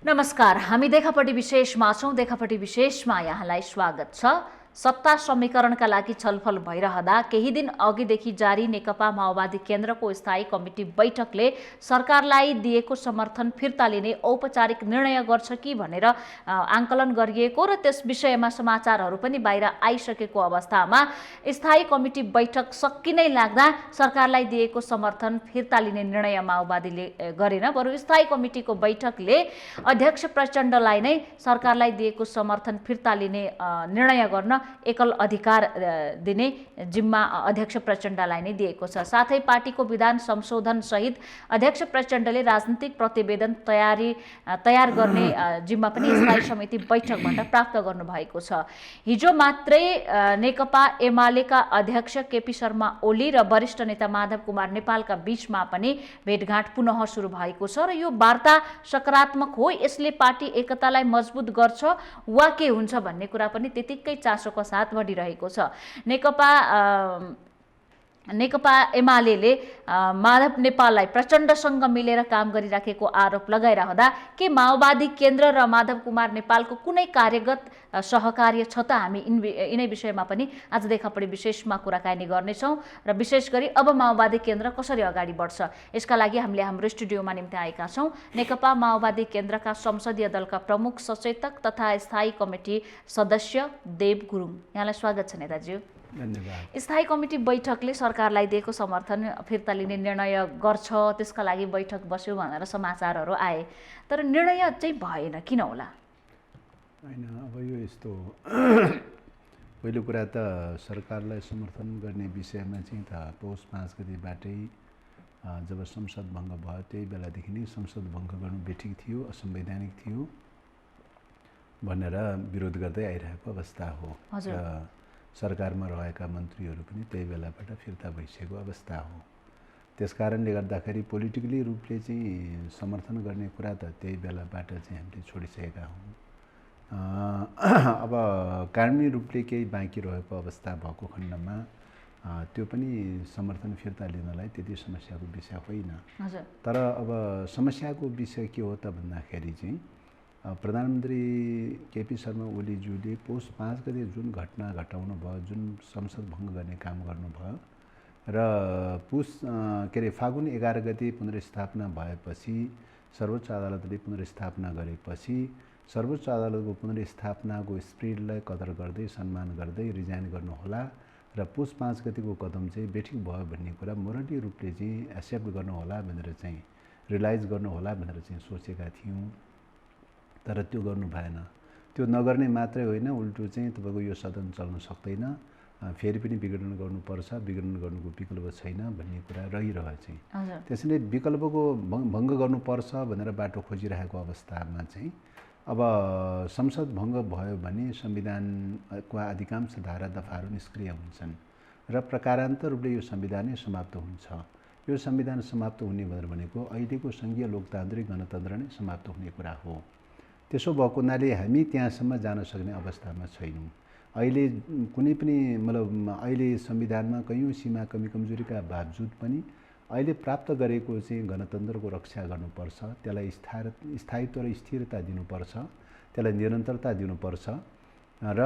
नमस्कार, हामी देखापट्टि विशेषमा छौँ। देखापट्टि विशेषमा यहाँलाई स्वागत छ। सत्ता समीकरणका लागि छलफल भइरहँदा केही दिन अघिदेखि जारी नेकपा माओवादी केन्द्रको स्थायी कमिटी बैठकले सरकारलाई दिएको समर्थन फिर्ता लिने औपचारिक निर्णय गर्छ कि भनेर आंकलन गरिएको र त्यस विषयमा समाचारहरू पनि बाहिर आइसकेको अवस्थामा स्थायी कमिटी बैठक सकिनै लाग्दा सरकारलाई दिएको समर्थन फिर्ता लिने निर्णय माओवादीले गरेन। बरु स्थायी कमिटीको बैठकले अध्यक्ष प्रचण्डलाई नै सरकारलाई दिएको समर्थन फिर्ता लिने निर्णय गर्न एकल अधिकार दिने जिम्मा अध्यक्ष प्रचण्डलाई नै दिएको छ। साथै पार्टीको विधान संशोधन सहित अध्यक्ष प्रचण्डले राजनीतिक प्रतिवेदन तयार गर्ने जिम्मा पनि स्थायी समिति बैठकबाट प्राप्त गर्नुभएको छ। हिजो मात्रै नेकपा एमालेका अध्यक्ष केपी शर्मा ओली र वरिष्ठ नेता माधव कुमार नेपालका बीचमा पनि भेटघाट पुनः सुरु भएको छ र यो वार्ता सकारात्मक हो, यसले पार्टी एकतालाई मजबुत गर्छ वा के हुन्छ भन्ने कुरा पनि त्यतिकै चासोको साथ बढिरहेको छ। नेकपा एमालेले माधव नेपाललाई प्रचण्डसँग मिलेर काम गरिराखेको आरोप लगाइरहँदा के माओवादी केन्द्र र माधव कुमार नेपालको कुनै कार्यगत सहकार्य छ त? हामी यिनै विषयमा पनि आज देखापट्टि विशेषमा कुराकानी गर्नेछौँ र विशेष गरी अब माओवादी केन्द्र कसरी अगाडि बढ्छ यसका लागि हामीले हाम्रो स्टुडियोमा निम्ति आएका छौँ नेकपा माओवादी केन्द्रका संसदीय दलका प्रमुख सचेतक तथा स्थायी कमिटी सदस्य देव गुरुङ। यहाँलाई स्वागत छ नेताज्यू। धन्यवाद। स्थायी कमिटी बैठकले सरकारलाई दिएको समर्थन फिर्ता लिने निर्णय गर्छ, त्यसका लागि बैठक बस्यो भनेर समाचारहरू आए, तर निर्णय चाहिँ भएन, किन होला? होइन, अब यो यस्तो पहिलो कुरा त सरकारलाई समर्थन गर्ने विषयमा चाहिँ त पौष 5 गतेबाटै जब संसद भङ्ग भयो त्यही बेलादेखि नै संसद भङ्ग गर्नु बेठिक थियो, असंवैधानिक थियो भनेर विरोध गर्दै आइरहेको अवस्था हो। र सरकारमा रहेका मन्त्रीहरू पनि त्यही बेलाबाट फिर्ता भइसकेको अवस्था हो। त्यसकारणले गर्दाखेरि पोलिटिकली रूपले चाहिँ समर्थन गर्ने कुरा त त्यही बेलाबाट चाहिँ हामीले छोडिसकेका हौँ। अब कानुनी रूपले केही बाँकी रहेको अवस्था भएको खण्डमा त्यो पनि समर्थन फिर्ता लिनलाई त्यति समस्याको विषय होइन। तर अब समस्याको विषय के हो त भन्दाखेरि चाहिँ प्रधानमन्त्री केपी शर्मा ओलीज्यूले पौष 5 गते जुन घटना घटाउनु भयो, जुन संसद भङ्ग गर्ने काम गर्नुभयो र फागुन 11 गते पुनर्स्थापना भएपछि सर्वोच्च अदालतले पुनर्स्थापना गरेपछि सर्वोच्च अदालतको पुनर्स्थापनाको स्पिरिटलाई कदर गर्दै सम्मान गर्दै रिजाइन गर्नुहोला र पौष 5 गतिको कदम चाहिँ बेठिक भयो भन्ने कुरा मोरली रूपले चाहिँ एक्सेप्ट गर्नुहोला भनेर चाहिँ रियलाइज गर्नुहोला भनेर चाहिँ सोचेका थियौँ। तर त्यो गर्नु भएन। त्यो नगर्ने मात्रै होइन, उल्टो चाहिँ तपाईँको यो सदन चल्न सक्दैन, फेरि पनि विघटन गर्नुपर्छ, विघटन गर्नुको विकल्प छैन भन्ने कुरा रहिरह्यो चाहिँ। त्यसैले विकल्पको भङ्ग गर्नुपर्छ भनेर बाटो खोजिरहेको अवस्थामा चाहिँ अब संसद भङ्ग भयो भने संविधानको अधिकांश धारा दफाहरू निष्क्रिय हुन्छन् र प्रकारान्तर रूपले यो संविधानै समाप्त हुन्छ। यो संविधान समाप्त हुने भनेको अहिलेको सङ्घीय लोकतान्त्रिक गणतन्त्र नै समाप्त हुने कुरा हो। त्यसो भएको हुनाले हामी त्यहाँसम्म जान सक्ने अवस्थामा छैनौँ। अहिले कुनै पनि मतलब अहिले संविधानमा कैयौँ सीमा कमी कमजोरीका बावजुद पनि अहिले प्राप्त गरेको चाहिँ गणतन्त्रको रक्षा गर्नुपर्छ, त्यसलाई स्थायित्व र स्थिरता दिनुपर्छ, त्यसलाई निरन्तरता दिनुपर्छ र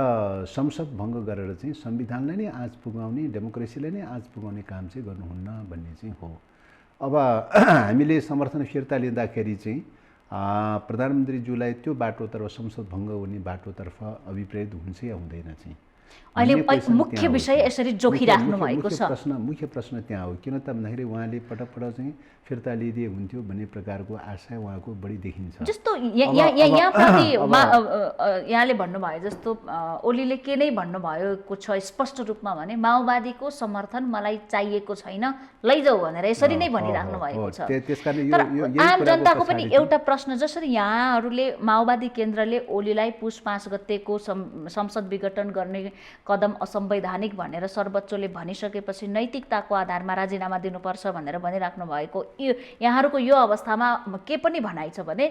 संसद भङ्ग गरेर चाहिँ संविधानलाई नै आँच पुगाउने, डेमोक्रेसीलाई नै आँच पुगाउने काम चाहिँ गर्नुहुन्न भन्ने चाहिँ हो। अब हामीले समर्थन फिर्ता लिँदाखेरि चाहिँ प्रधानमन्त्रीज्यूलाई त्यो बाटोतर्फ संसद भङ्ग हुने बाटोतर्फ अभिप्रेरित हुन्छ या हुँदैन चाहिँ अहिले मुख्य विषय यसरी जोखिराख्नु भएको छ। मुख्य प्रश्न त्यहाँ हो। किन त भन्दाखेरि उहाँले पटक चाहिँ फिर्ता लिइदिए हुन्थ्यो भन्ने प्रकारको आशा उहाँको बढी देखिन्छ। जस्तो यहाँले भन्नुभयो जस्तो ओलीले के नै भन्नुभएको छ स्पष्ट रूपमा भने माओवादीको समर्थन मलाई चाहिएको छैन, लैजाऊ भनेर यसरी नै भनिराख्नु भएको छ। तर आम जनताको पनि एउटा प्रश्न, जसरी यहाँहरूले माओवादी केन्द्रले ओलीलाई पौष 5 गतेको संसद विघटन गर्ने कदम असंवैधानिक भनेर सर्वोच्चले भनिसकेपछि नैतिकताको आधारमा राजीनामा दिनुपर्छ भनेर भनिराख्नु भएको यहाँहरूको यो अवस्थामा के पनि भनाइ छ भने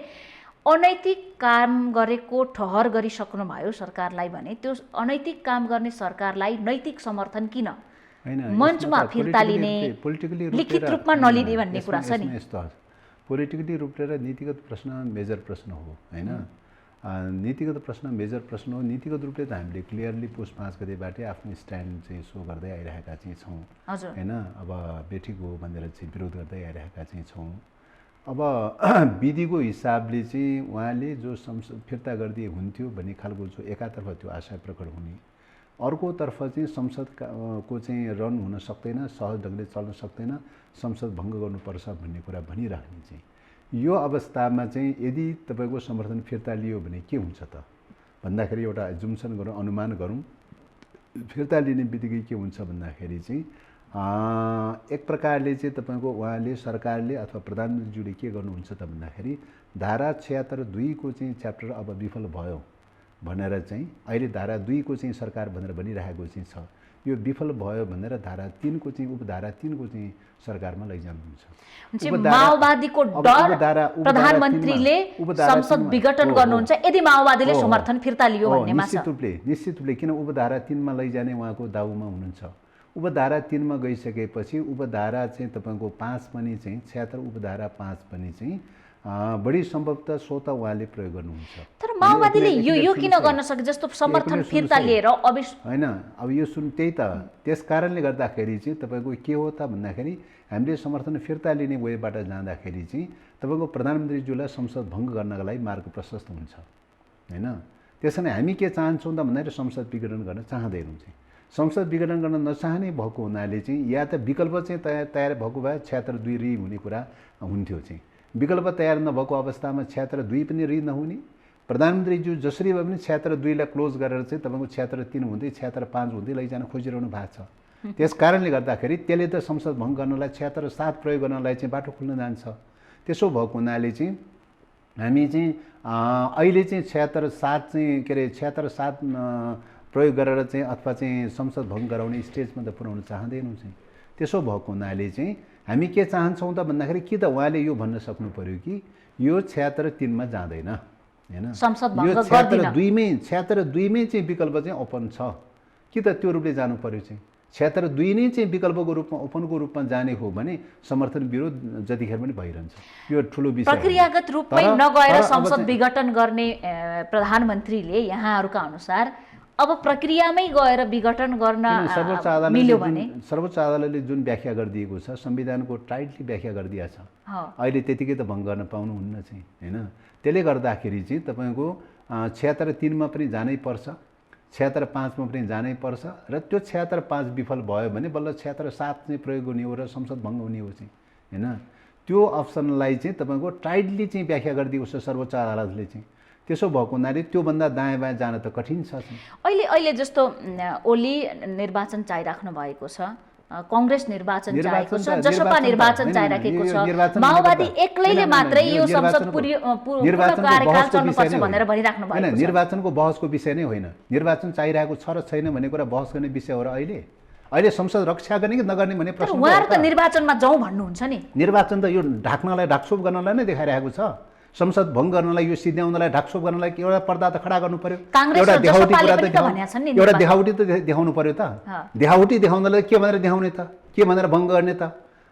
अनैतिक काम गरेको ठहर गरिसक्नु भयो सरकारलाई भने त्यो अनैतिक काम गर्ने सरकारलाई नैतिक समर्थन किन मञ्चमा फिर्ता लिने, लिखित रूपमा नलिने भन्ने कुरा छ नि। पोलिटिकली रूपले र नीतिगत प्रश्न मेजर प्रश्न हो हैन। नीतिगत प्रश्न मेजर प्रश्न हो। नीतिगत रूपले त हामीले क्लियरली पुस 5 गतेबाटै आफ्नो स्ट्यान्ड चाहिँ सो गर्दै आइरहेका चाहिँ छौँ हैन। अब बेठिक हो भनेर चाहिँ विरोध गर्दै आइरहेका चाहिँ छौँ। अब विधिको हिसाबले चाहिँ उहाँले जो संसद फिर्ता गरिदिए हुन्थ्यो भन्ने खालको जो एकातर्फ त्यो आशा प्रकट हुने, अर्कोतर्फ चाहिँ संसदको चाहिँ रन हुन सक्दैन, सहज ढङ्गले चल्न सक्दैन, संसद भङ्ग गर्नुपर्छ भन्ने कुरा भनिराख्ने चाहिँ यो अवस्थामा चाहिँ यदि तपाईँको समर्थन फिर्ता लियो भने के हुन्छ त भन्दाखेरि एउटा एजुम्सन गरौँ, अनुमान गरौँ। फिर्ता लिने बित्तिकै के हुन्छ भन्दाखेरि चाहिँ एक प्रकारले चाहिँ तपाईँको उहाँले सरकारले अथवा प्रधानमन्त्रीज्यूले के गर्नुहुन्छ त भन्दाखेरि धारा 76(2) को चाहिँ च्याप्टर अब विफल भयो भनेर चाहिँ अहिले धारा 2 को चाहिँ सरकार भनेर भनिरहेको चाहिँ छ। यो विफल भयो भनेर धारा 3 को चाहिँ उपधारा 3 को चाहिँ सरकारमा लैजानुहुन्छ। माओवादीको डर प्रधानमन्त्रीले संसद विघटन गर्नुहुन्छ यदि माओवादीले समर्थन फिर्ता लियो भन्नेमा छ। निश्चित रूपले किन उपधारा 3 मा लैजाने उहाँको दाउमा हुनुहुन्छ। उपधारा 3 मा गइसकेपछि उपधारा चाहिँ तपाईँको 5 पनि चाहिँ 76 उपधारा 5 पनि चाहिँ बढी सम्भवतः स्वतः उहाँले प्रयोग गर्नुहुन्छ। तर माओवादीले यो किन गर्न सक्छ जस्तो समर्थन फिर्ता लिएर हैन। अब यो त्यही त त्यस कारणले गर्दाखेरि चाहिँ तपाईँको के हो त भन्दाखेरि हामीले समर्थन फिर्ता लिने वेबाट जाँदाखेरि चाहिँ तपाईँको प्रधानमन्त्रीज्यूलाई संसद भङ्ग गर्नका लागि मार्ग प्रशस्त हुन्छ हैन। त्यसैले हामी के चाहन्छौँ त भन्दाखेरि संसद विघटन गर्न चाहँदैनौँ चाहिँ। संसद विघटन गर्न नचाहने भएको हुनाले चाहिँ या त विकल्प चाहिँ तयार भएको भए 76(2) रि हुने कुरा हुन्थ्यो चाहिँ। विकल्प तयार नभएको अवस्थामा 76(2) पनि रि नहुने, प्रधानमन्त्रीज्यू जसरी भए पनि 76(2) लाई क्लोज गरेर चाहिँ तपाईँको 76(3) हुँदै 76(5) हुँदै लैजान खोजिरहनु भएको छ। त्यस कारणले गर्दाखेरि त्यसले त संसद भङ्ग गर्नलाई 76(7) प्रयोग गर्नलाई चाहिँ बाटो खुल्न जान्छ। त्यसो भएको हुनाले चाहिँ हामी चाहिँ अहिले चाहिँ 76(7) चाहिँ के अरे 76(7) प्रयोग गरेर चाहिँ अथवा चाहिँ संसद भङ्ग गराउने स्टेजमा त पुर्याउन चाहँदैनौँ चाहिँ। त्यसो भएको हुनाले चाहिँ हामी के चाहन्छौँ त भन्दाखेरि कि त उहाँले यो भन्न सक्नु पर्यो कि यो 76(3) मा जाँदैन हैन, यो 76(2) मै चाहिँ विकल्प चाहिँ ओपन छ कि त त्यो रूपले जानु पर्यो चाहिँ। 76(2) नै चाहिँ विकल्पको रूपमा ओपनको रूपमा जाने हो भने समर्थन विरोध जतिखेर पनि भइरहन्छ। यो ठुलो विषय प्रक्रियागत रूपमै नगएर संसद विघटन गर्ने प्रधानमन्त्रीले यहाँहरूका अनुसार अब प्रक्रियामै गएर विघटन गर्न मिल्यो भने सर्वोच्च अदालतले जुन व्याख्या गरिदिएको छ संविधानको टाइटली व्याख्या गरिदिएको छ। अहिले त्यतिकै त भङ्ग गर्न पाउनुहुन्न चाहिँ हैन। त्यसले गर्दाखेरि चाहिँ तपाईँको 76(3) मा पनि जानै पर्छ, 76(5) मा पनि जानै पर्छ र त्यो 76(5) विफल भयो भने बल्ल 76(7) चाहिँ प्रयोग हुने हो र संसद भङ्ग हुने हो चाहिँ हैन। त्यो अप्सनलाई चाहिँ तपाईँको टाइटली चाहिँ व्याख्या गरिदिएको छ सर्वोच्च अदालतले चाहिँ। त्यसो भएको हुनाले त्योभन्दा दायाँ बायाँ जान त कठिन छ। अहिले जस्तो ओली निर्वाचन चाहिराख्नु भएको छ, कांग्रेस निर्वाचन चाहिएको छ, जसपा निर्वाचन चाहिराखेको छ, माओवादी एक्लैले मात्रै यो संसद पूर्ण कार्यकाल चल्नुपर्छ भनेर भनिराख्नु भएको छ। निर्वाचनको बहसको विषय नै होइन, निर्वाचन चाहिरहेको छ र छैन भन्ने कुरा बहस गर्ने विषय हो र अहिले संसद रक्षा गर्ने कि नगर्ने भन्ने प्रश्न। उहाँहरू त निर्वाचनमा जाउँ भन्नुहुन्छ नि। निर्वाचन त यो ढाक्नलाई ढाकछोप गर्नलाई नै देखाइरहेको छ। संसद भङ्ग गर्नलाई यो सिद्ध्याउनलाई ढाकछोप गर्नलाई एउटा पर्दा त खडा गर्नु पर्यो, एउटा देखाउटी कुरा त एउटा देखाउटी त देखाउनु पर्यो त। देखाउटी देखाउनलाई के भनेर देखाउने त, के भनेर भङ्ग गर्ने त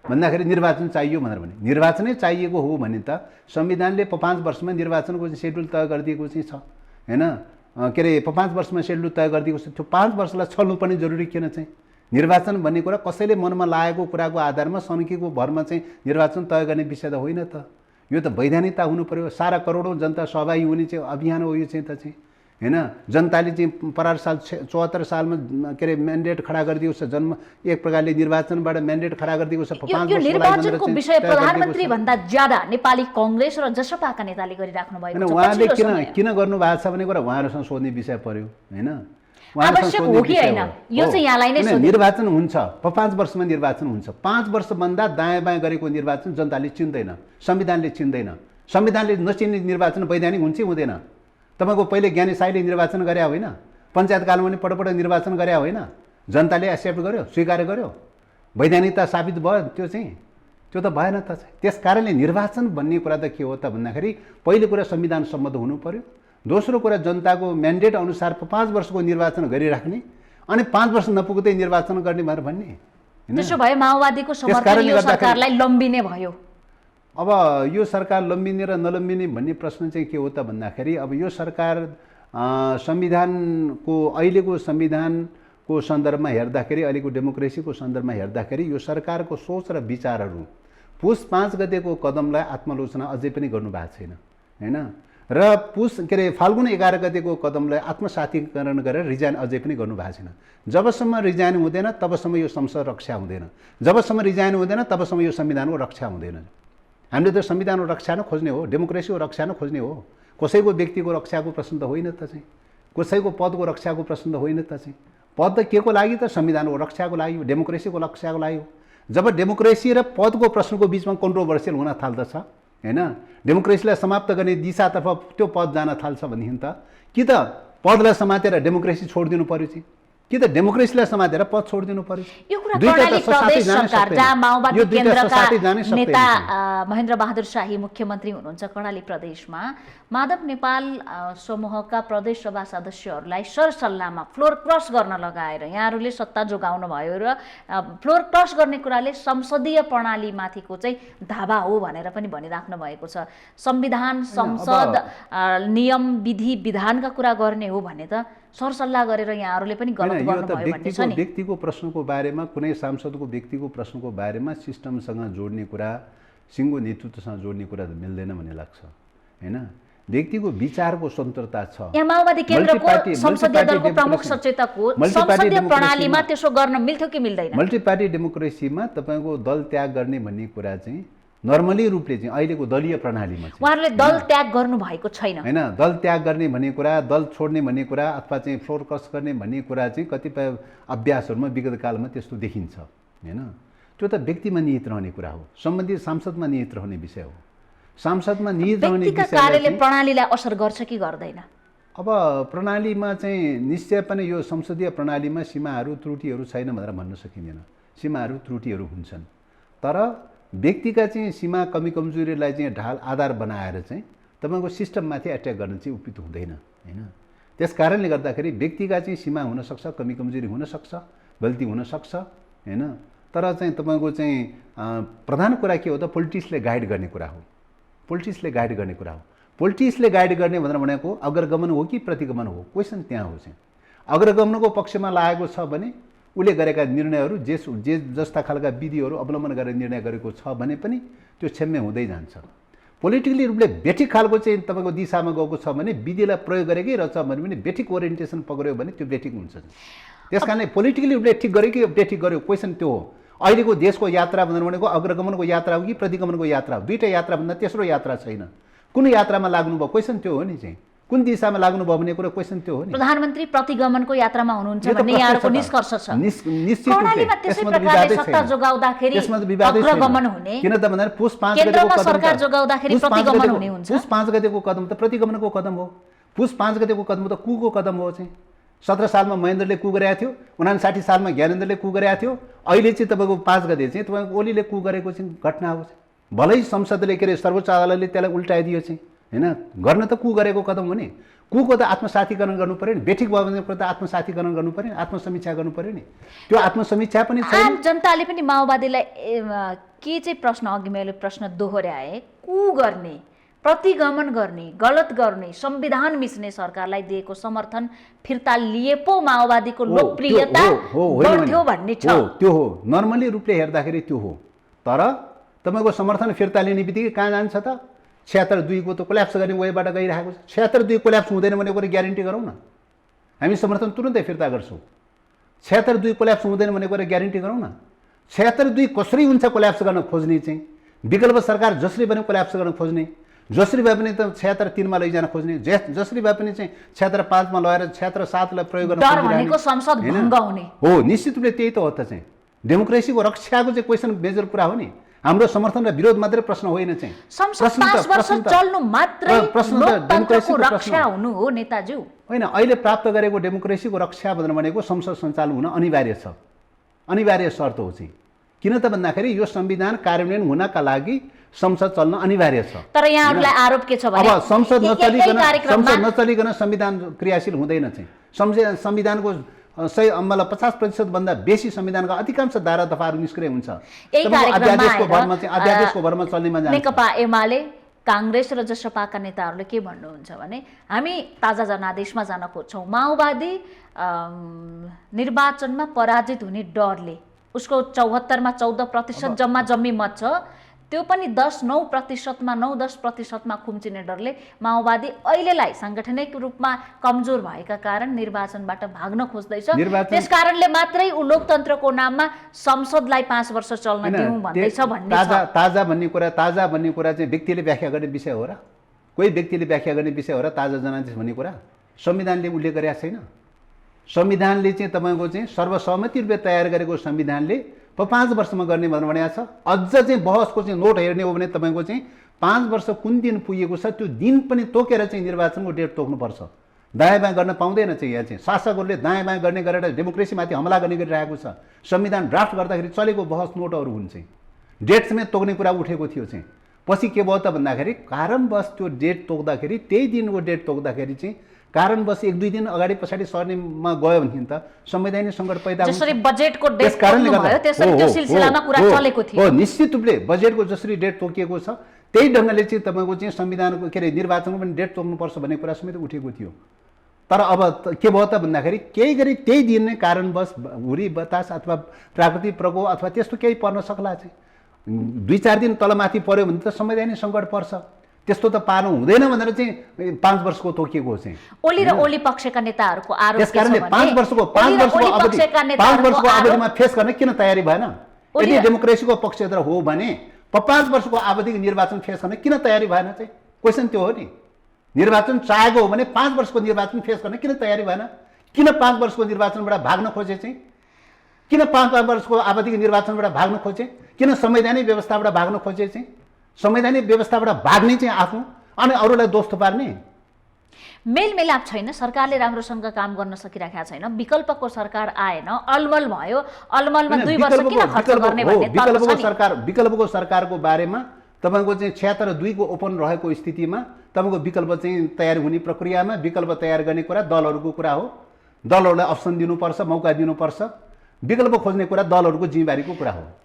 भन्दाखेरि निर्वाचन चाहियो भनेर भने निर्वाचनै चाहिएको हो भने त संविधानले 5 वर्षमा निर्वाचनको चाहिँ सेड्युल तय गरिदिएको चाहिँ छ हैन। के अरे 5 वर्षमा सेड्युल तय गरिदिएको छ। त्यो 5 वर्षलाई छल्नु पनि जरुरी किन चाहिँ। निर्वाचन भन्ने कुरा कसैले मनमा लागेको कुराको आधारमा सन्केको भरमा चाहिँ निर्वाचन तय गर्ने विषय त होइन त। यो त वैधानिकता हुनु पर्यो। सारा करोडौँ जनता सहभागी हुने चाहिँ अभियान हो यो चाहिँ त चाहिँ हैन। जनताले चाहिँ परार साल 74 सालमा के अरे म्यान्डेट खडा गरिदिएको छ, जन्म एक प्रकारले निर्वाचनबाट म्यान्डेट खडा गरिदिएको छ। 5 वर्ष निर्वाचनको विषय प्रधानमन्त्री भन्दा ज्यादा नेपाली कांग्रेस र जसपाका नेताले गरिराख्नु भएको छ। उहाँले किन गर्नु भएको छ भन्ने कुरा उहाँहरूसँग सोध्ने विषय पर्यो हैन। आवश्यक हो कि हैन यो चाहिँ यहाँलाई नै सोध्नु। निर्वाचन हुन्छ, 5 वर्षमा निर्वाचन हुन्छ। 5 वर्षभन्दा दायाँ बायाँ गरेको निर्वाचन जनताले चिन्दैन, संविधानले चिन्दैन। संविधानले नचिन्ने निर्वाचन वैधानिक हुन्छ हुँदैन। तपाईँको पहिले ज्ञानी साईले निर्वाचन गरे होइन, पञ्चायत कालमा पनि पटक निर्वाचन गरे होइन, जनताले एक्सेप्ट गर्यो, स्वीकार गर्यो, वैधानिकता साबित भयो। त्यो त भएन त। त्यस कारणले निर्वाचन भन्ने कुरा त के हो त भन्दाखेरि पहिलो कुरा संविधान सम्मत हुनु पर्यो, दोस्रो कुरा जनताको म्यान्डेट अनुसार 5 वर्षको निर्वाचन गरिराख्ने, अनि 5 वर्ष नपुग्दै निर्वाचन गर्ने भनेर भन्ने। त्यसो भए माओवादीको समर्थन यो सरकारलाई लम्बिने भयो। अब यो सरकार लम्बिने र नलम्बिने भन्ने प्रश्न चाहिँ के हो त भन्दाखेरि अब यो सरकार संविधानको अहिलेको संविधानको सन्दर्भमा हेर्दाखेरि अहिलेको डेमोक्रेसीको सन्दर्भमा हेर्दाखेरि यो सरकारको सोच र विचारहरू पुस 5 गतेको कदमलाई आत्मालोचना अझै पनि गर्नुभएको छैन हैन र फाल्गुन 11 गतेको कदमलाई आत्मसातीकरण गरेर रिजाइन अझै पनि गर्नुभएको छैन। जबसम्म रिजाइन हुँदैन तबसम्म यो संसद रक्षा हुँदैन, जबसम्म रिजाइन हुँदैन तबसम्म यो संविधानको रक्षा हुँदैन। हामीले त संविधानको रक्षा नै खोज्ने हो, डेमोक्रेसीको रक्षा नै खोज्ने हो। कसैको व्यक्तिको रक्षाको प्रश्न त होइन त चाहिँ, कसैको पदको रक्षाको प्रश्न त होइन त चाहिँ। पद त के को लागि त? संविधानको रक्षाको लागि, डेमोक्रेसीको रक्षाको लागि हो। जब डेमोक्रेसी र पदको प्रश्नको बिचमा कन्ट्रोभर्सियल हुन थाल्दछ हैन, डेमोक्रेसीलाई समाप्त गर्ने दिशातर्फ त्यो पद जान थाल्छ भनेदेखि त कि त पदलाई समातेर डेमोक्रेसी छोडिदिनु पर्यो चाहिँ, कि त डेमोक्रेसीलाई समातेर पद छोडिदिनु पर्यो। यो कुरा कर्णाली प्रदेश सरकार जहाँ माओवादी केन्द्रका नेता महेन्द्र बहादुर शाही मुख्यमन्त्री हुनुहुन्छ कर्णाली प्रदेशमा, माधव नेपाल समूहका प्रदेश सभा सदस्यहरूलाई सरसल्लाहमा फ्लोर क्रस गर्न लगाएर यहाँहरूले सत्ता जोगाउनु भयो र फ्लोर क्रस गर्ने कुराले संसदीय प्रणालीमाथिको चाहिँ धावा हो भनेर पनि भनिराख्नु भएको छ। संविधान, संसद, नियम, विधि, विधानका कुरा गर्ने हो भने त सरसल्लाह गरेर यहाँहरूले पनि गलत गर्नुभयो भन्ने छ नि। व्यक्तिको प्रश्नको बारेमा, कुनै सांसदको व्यक्तिको प्रश्नको बारेमा सिस्टमसँग जोड्ने कुरा, सिङ्गो नेतृत्वसँग जोड्ने कुरा त मिल्दैन भन्ने लाग्छ हैन। व्यक्तिको विचारको स्वतन्त्रता छ। यहाँ माओवादी केन्द्रको संसदीय दलको प्रमुख सचेतक हो, संसदीय प्रणालीमा त्यसो गर्न मिल्थ्यो कि मिल्दैन? मल्टी पार्टी डेमोक्रेसीमा तपाईको दल त्याग गर्ने भन्ने कुरा चाहिँ नर्मली रूपले चाहिँ अहिलेको दलीय प्रणालीमा चाहिँ उहाँहरूले दल त्याग गर्नु भएको छैन हैन। दल त्याग गर्ने भन्ने कुरा, दल छोड्ने भन्ने कुरा अथवा चाहिँ फ्लोर क्रस गर्ने भन्ने कुरा चाहिँ कतिपय अभ्यासहरूमा विगत कालमा त्यस्तो देखिन्छ हैन। त्यो त व्यक्तिमा निहित रहने कुरा हो, सम्बन्धित सांसदमा निहित रहने विषय हो। सांसदमा निहित रहने विषय कार्यले प्रणालीलाई असर गर्छ कि गर्दैन? अब प्रणालीमा चाहिँ निश्चय पनि यो संसदीय प्रणालीमा सीमाहरू त्रुटिहरू छैन भनेर भन्न सकिँदैन। सीमाहरू त्रुटिहरू हुन्छन्, तर व्यक्तिका चाहिँ सीमा कमी कमजोरीलाई चाहिँ ढाल आधार बनाएर चाहिँ तपाईँको सिस्टममाथि एट्याक गर्न चाहिँ उपयुक्त हुँदैन हैन। त्यस कारणले गर्दाखेरि व्यक्तिका चाहिँ सीमा हुनसक्छ, कमी कमजोरी हुनसक्छ, गल्ती हुनसक्छ हैन। तर चाहिँ तपाईँको चाहिँ प्रधान कुरा के हो त? पोलिटिक्सले गाइड गर्ने कुरा हो, पोलिटिक्सले गाइड गर्ने कुरा हो। पोलिटिक्सले गाइड गर्ने भनेर भनेको अग्रगमन हो कि प्रतिगमन हो? क्वेसन त्यहाँ हो चाहिँ। अग्रगमनको पक्षमा लागेको छ भने उसले गरेका निर्णयहरू जे जस्ता खालका विधिहरू अवलम्बन गरेर निर्णय गरेको छ भने पनि त्यो क्षम्य हुँदै जान्छ। पोलिटिकली रूपले बेठिक खालको चाहिँ तपाईँको दिशामा गएको छ भने विधिलाई प्रयोग गरेकै रहेछ भने पनि बेठिक ओरिएन्टेसन पक्रियो भने त्यो बेठिक हुन्छ। त्यस कारणले पोलिटिकली रूपले ठिक गर्यो कि बेठिक गर्यो क्वेसन त्यो हो। अहिलेको देशको यात्रा भनेको अग्रगमनको यात्रा हो कि प्रतिगमनको यात्रा हो? दुईटा यात्राभन्दा तेस्रो यात्रा छैन। कुन यात्रामा लाग्नुभयो क्वेसन त्यो हो नि चाहिँ, कुन दिशामा लाग्नुभयो भन्ने कुरा क्वेसन त्यो हो नि। प्रधानमन्त्री प्रतिगमनको यात्रामा हुनुहुन्छ भन्ने यहाँको निष्कर्ष छ। निश्चित रूपले त्यसमा त विवादै छैन। सत्ता जोगाउँदाखेरि अग्रगमन हुने, किन त भन्दा पुस 5 गतेको सरकार जोगाउँदाखेरि प्रतिगमन हुने हुन्छ। पुस 5 गतेको कदम त प्रतिगमनको कदम हो। पुस 5 गतेको कदम त कुको कदम हो चाहिँ। 17 सालमा महेन्द्रले कु गरेको थियो, 59 सालमा ज्ञानेन्द्रले कु गरेको थियो, अहिले चाहिँ तपाईँको 5 गते चाहिँ तपाईँको ओलीले कु गरेको चाहिँ घटना हो। भलै संसदले के अरे सर्वोच्च अदालतले त्यसलाई उल्टाइदियो चाहिँ हैन। गर्न त कु गरेको कदम हो नि। कुको त आत्मसातीकरण गर्नु पर्यो नि। बेठिक भयो भने त आत्मसातीकरण गर्नु पर्यो नि, आत्मसमीक्षा गर्नु पर्यो नि। त्यो आत्मसमीक्षा पनि छैन। आम जनताले पनि माओवादीलाई के चाहिँ प्रश्न, अघि मैले प्रश्न दोहोर्याए, कु गर्ने, प्रतिगमन गर्ने, गलत गर्ने, संविधान मिच्ने सरकारलाई दिएको समर्थन फिर्ता लिए पो माओवादीको लोकप्रियता बढ्थ्यो भन्ने छ। त्यो हो, नर्मली रूपले हेर्दाखेरि त्यो हो। तर तपाईँको समर्थन फिर्ता लिने बित्तिकै कहाँ जान्छ त? 76-2 को त कोल्याप्स गर्ने वेबाट गइरहेको छ। 76-2 कोल्याप्स हुँदैन भने कुरा ग्यारेन्टी गरौँ न, हामी समर्थन तुरुन्तै फिर्ता गर्छौँ। 76-2 कोल्याप्स हुँदैन भने कुरा ग्यारेन्टी गरौँ न। 76-2 कसरी हुन्छ कोल्याप्स गर्न खोज्ने चाहिँ? विकल्प सरकार जसरी पनि कोल्याप्स गर्न खोज्ने, जसरी भए पनि त 76-3 मा लैजान खोज्ने, जसरी भए पनि चाहिँ 76-5 मा लगेर 76-7 लाई प्रयोग गर्न डर भनेको संसद भङ्ग हुने हो। निश्चित रूपले त्यही त हो त चाहिँ। डेमोक्रेसीको रक्षाको चाहिँ क्वेसन मेजर कुरा हो नि। हाम्रो समर्थन र विरोध मात्रै प्रश्न होइन चाहिँ। संसद 5 वर्ष चल्नु मात्रै लोकतन्त्रको रक्षा हुनु हो नेताज्यू होइन। अहिले प्राप्त गरेको डेमोक्रेसीको रक्षा भनेको संसद सञ्चालन हुन अनिवार्य छ, अनिवार्य शर्त हो चाहिँ। किन त भन्दाखेरि यो संविधान कार्यान्वयन हुनका लागि संसद चल्न अनिवार्य छ। तर यहाँहरूलाई आरोप के छ भने अब संसद नचलिकन संविधान क्रियाशील हुँदैन चाहिँ। संविधानको सही मतलब 50% भन्दा बेसी संविधानका अधिकांश धारा दफाहरू निष्क्रिय हुन्छ। यही तपाईँको कार्यक्रममा अध्यादेशको भरमा चाहिँ अध्यादेशको भरमा चल्नेमा जान्छ। नेकपा एमाले काङ्ग्रेस र जसपाका नेताहरूले के भन्नुहुन्छ भने हामी ताजा जनादेशमा जान खोज्छौँ। माओवादी निर्वाचनमा पराजित हुने डरले उसको 74मा 14% जम्मा जम्मी मत छ, त्यो पनि 10-9%मा 9-10%मा खुम्चिने डरले माओवादी अहिलेलाई साङ्गठनिक रूपमा कमजोर भएका कारण निर्वाचनबाट भाग्न खोज्दैछ। त्यस कारणले मात्रै ऊ लोकतन्त्रको नाममा संसदलाई 5 वर्ष चल्न दिउँ भन्दैछ भन्ने ताजा भन्ने कुरा चाहिँ व्यक्तिले व्याख्या गर्ने विषय हो र? कोही व्यक्तिले व्याख्या गर्ने विषय हो र ताजा जनादेश भन्ने कुरा? संविधानले उल्लेख गरेका छैन। संविधानले चाहिँ तपाईँको चाहिँ सर्वसहमति रूपले तयार गरेको संविधानले 5 वर्षमा गर्ने भनेर भनेको छ। अझ चाहिँ बहसको चाहिँ नोट हेर्ने हो भने तपाईँको चाहिँ 5 वर्ष कुन दिन पुगेको छ त्यो दिन पनि तोकेर चाहिँ निर्वाचनको डेट तोक्नुपर्छ। दायाँ बायाँ गर्न पाउँदैन चाहिँ यहाँ चाहिँ शासकहरूले दायाँ बायाँ गर्ने गरेर डेमोक्रेसीमाथि हमला गर्ने गरिरहेको छ। संविधान ड्राफ्ट गर्दाखेरि चलेको बहस नोटहरू हुन् चाहिँ डेट समेत तोक्ने कुरा उठेको थियो चाहिँ। पछि के भयो त भन्दाखेरि कारणवश त्यो डेट तोक्दाखेरि त्यही दिनको डेट तोक्दाखेरि चाहिँ कारणवश 1-2 दिन अगाडि पछाडि सर्नेमा गयो भने त संवैधानिक सङ्कट पैदा हुन्छ। जसरी बजेटको डेट तोक्नु भयो त्यसरी त्यो सिलसिलामा कुरा चलेको थियो। हो, निश्चित रूपले बजेटको जसरी डेट तोकिएको छ त्यही ढङ्गले चाहिँ तपाईँको चाहिँ संविधानको के अरे निर्वाचनको पनि डेट तोक्नुपर्छ भन्ने कुरा समेत उठेको थियो। तर अब के भयो त भन्दाखेरि केही गरी त्यही दिन नै कारणवश हुरी बतास अथवा प्राकृतिक प्रकोप अथवा त्यस्तो केही पर्न सक्ला चाहिँ 2-4 दिन तलमाथि पर्यो भने त संवैधानिक सङ्कट पर्छ। त्यस्तो त पार्नु हुँदैन भनेर चाहिँ 5 वर्षको तोकिएको चाहिँ। ओली र ओली पक्षका नेताहरूको आरोप त्यस कारणले 5 वर्षको अवधिमा फेस गर्न किन तयारी भएन? यदि डेमोक्रेसीको पक्षधर हो भने 5 वर्षको अवधिको निर्वाचन फेस गर्न किन तयारी भएन चाहिँ? क्वेसन त्यो हो नि। निर्वाचन चाहेको हो भने 5 वर्षको निर्वाचन फेस गर्न किन तयारी भएन? किन 5 वर्षको निर्वाचनबाट भाग्न खोजे चाहिँ? किन 5 वर्षको अवधिको निर्वाचनबाट भाग्न खोजे? किन संवैधानिक व्यवस्थाबाट भाग्न खोजे चाहिँ? संवैधानिक व्यवस्थाबाट भाग्ने चाहिँ आफ्नो अनि अरूलाई दोष थुपार्ने। मेलमिलाप छैन, सरकारले राम्रोसँग काम गर्न सकिरहेको छैन, विकल्पको सरकार आएन, अलमल भयो, अलमलमा 2 वर्ष किन खर्च गर्ने भन्ने तर्क छ नि। विकल्पको सरकारको बारेमा तपाईँको चाहिँ 76-2 को ओपन रहेको स्थितिमा तपाईँको विकल्प चाहिँ तयार हुने प्रक्रियामा विकल्प तयार गर्ने कुरा दलहरूको कुरा हो। दलहरूलाई अप्सन दिनुपर्छ, मौका दिनुपर्छ। विकल्प खोज्ने कुरा दलहरूको जिम्मेवारीको कुरा हो।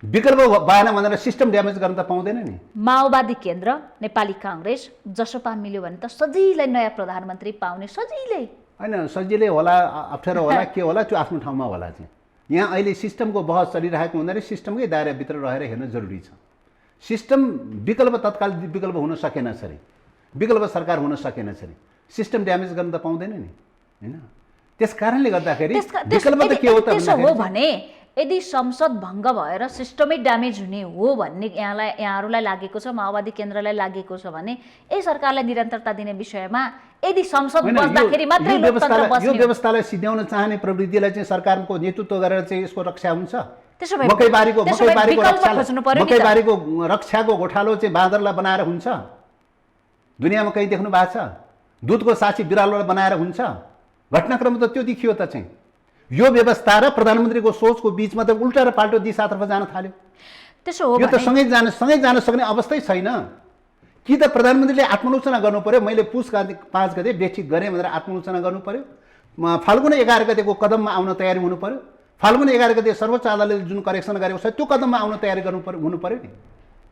विकल्प भएन भनेर सिस्टम ड्यामेज गर्न त पाउँदैन नि। माओवादी केन्द्र, नेपाली काङ्ग्रेस, जसपा मिल्यो भने त सजिलै नयाँ प्रधानमन्त्री पाउने सजिलै होइन। सजिलै होला, अप्ठ्यारो होला, के होला त्यो आफ्नो ठाउँमा होला चाहिँ। यहाँ अहिले सिस्टमको बहस चलिरहेको हुँदाखेरि सिस्टमकै दायराभित्र रहेर हेर्न जरुरी छ। सिस्टम विकल्प तत्काल विकल्प हुन सकेन छरे, विकल्प सरकार हुन सकेन छरे, सिस्टम ड्यामेज गर्न त पाउँदैन नि हैन। त्यस कारणले गर्दाखेरि विकल्प त के हो त भने यदि संसद भङ्ग भएर सिस्टमै ड्यामेज हुने हो भन्ने यहाँहरूलाई लागेको छ, माओवादी केन्द्रलाई लागेको छ भने यही सरकारलाई निरन्तरता दिने विषयमा यदि संसद बस्दाखेरि मात्रै लोकतन्त्र बस्ने, यो व्यवस्थालाई सिध्याउन चाहने प्रवृत्तिलाई चाहिँ सरकारको नेतृत्व गरेर चाहिँ यसको रक्षा हुन्छ। त्यसो भए मकैबारीको रक्षाको गोठालो चाहिँ बाँदरलाई बनाएर हुन्छ? दुनियाँमा कहीँ देख्नु भएको छ? दुधको साक्षी बिरालोलाई बनाएर हुन्छ? घटनाक्रम त त्यो देखियो त चाहिँ। यो व्यवस्था र प्रधानमन्त्रीको सोचको बीचमा त उल्टा र पाल्टो दिशातर्फ जान थाल्यो। त्यसो हो यो त सँगै जान सक्ने अवस्थै छैन। कि त प्रधानमन्त्रीले आत्मालोचना गर्नु पर्यो, मैले पुस 5 गते बेठिक गरेँ भनेर आत्मालोचना गर्नु पर्यो। फाल्गुन 11 गतेको कदममा आउन तयारी हुनु पर्यो। फाल्गुन 11 गते सर्वोच्च अदालतले जुन करेक्सन गरेको छ त्यो कदममा आउन तयारी हुनु पर्यो नि।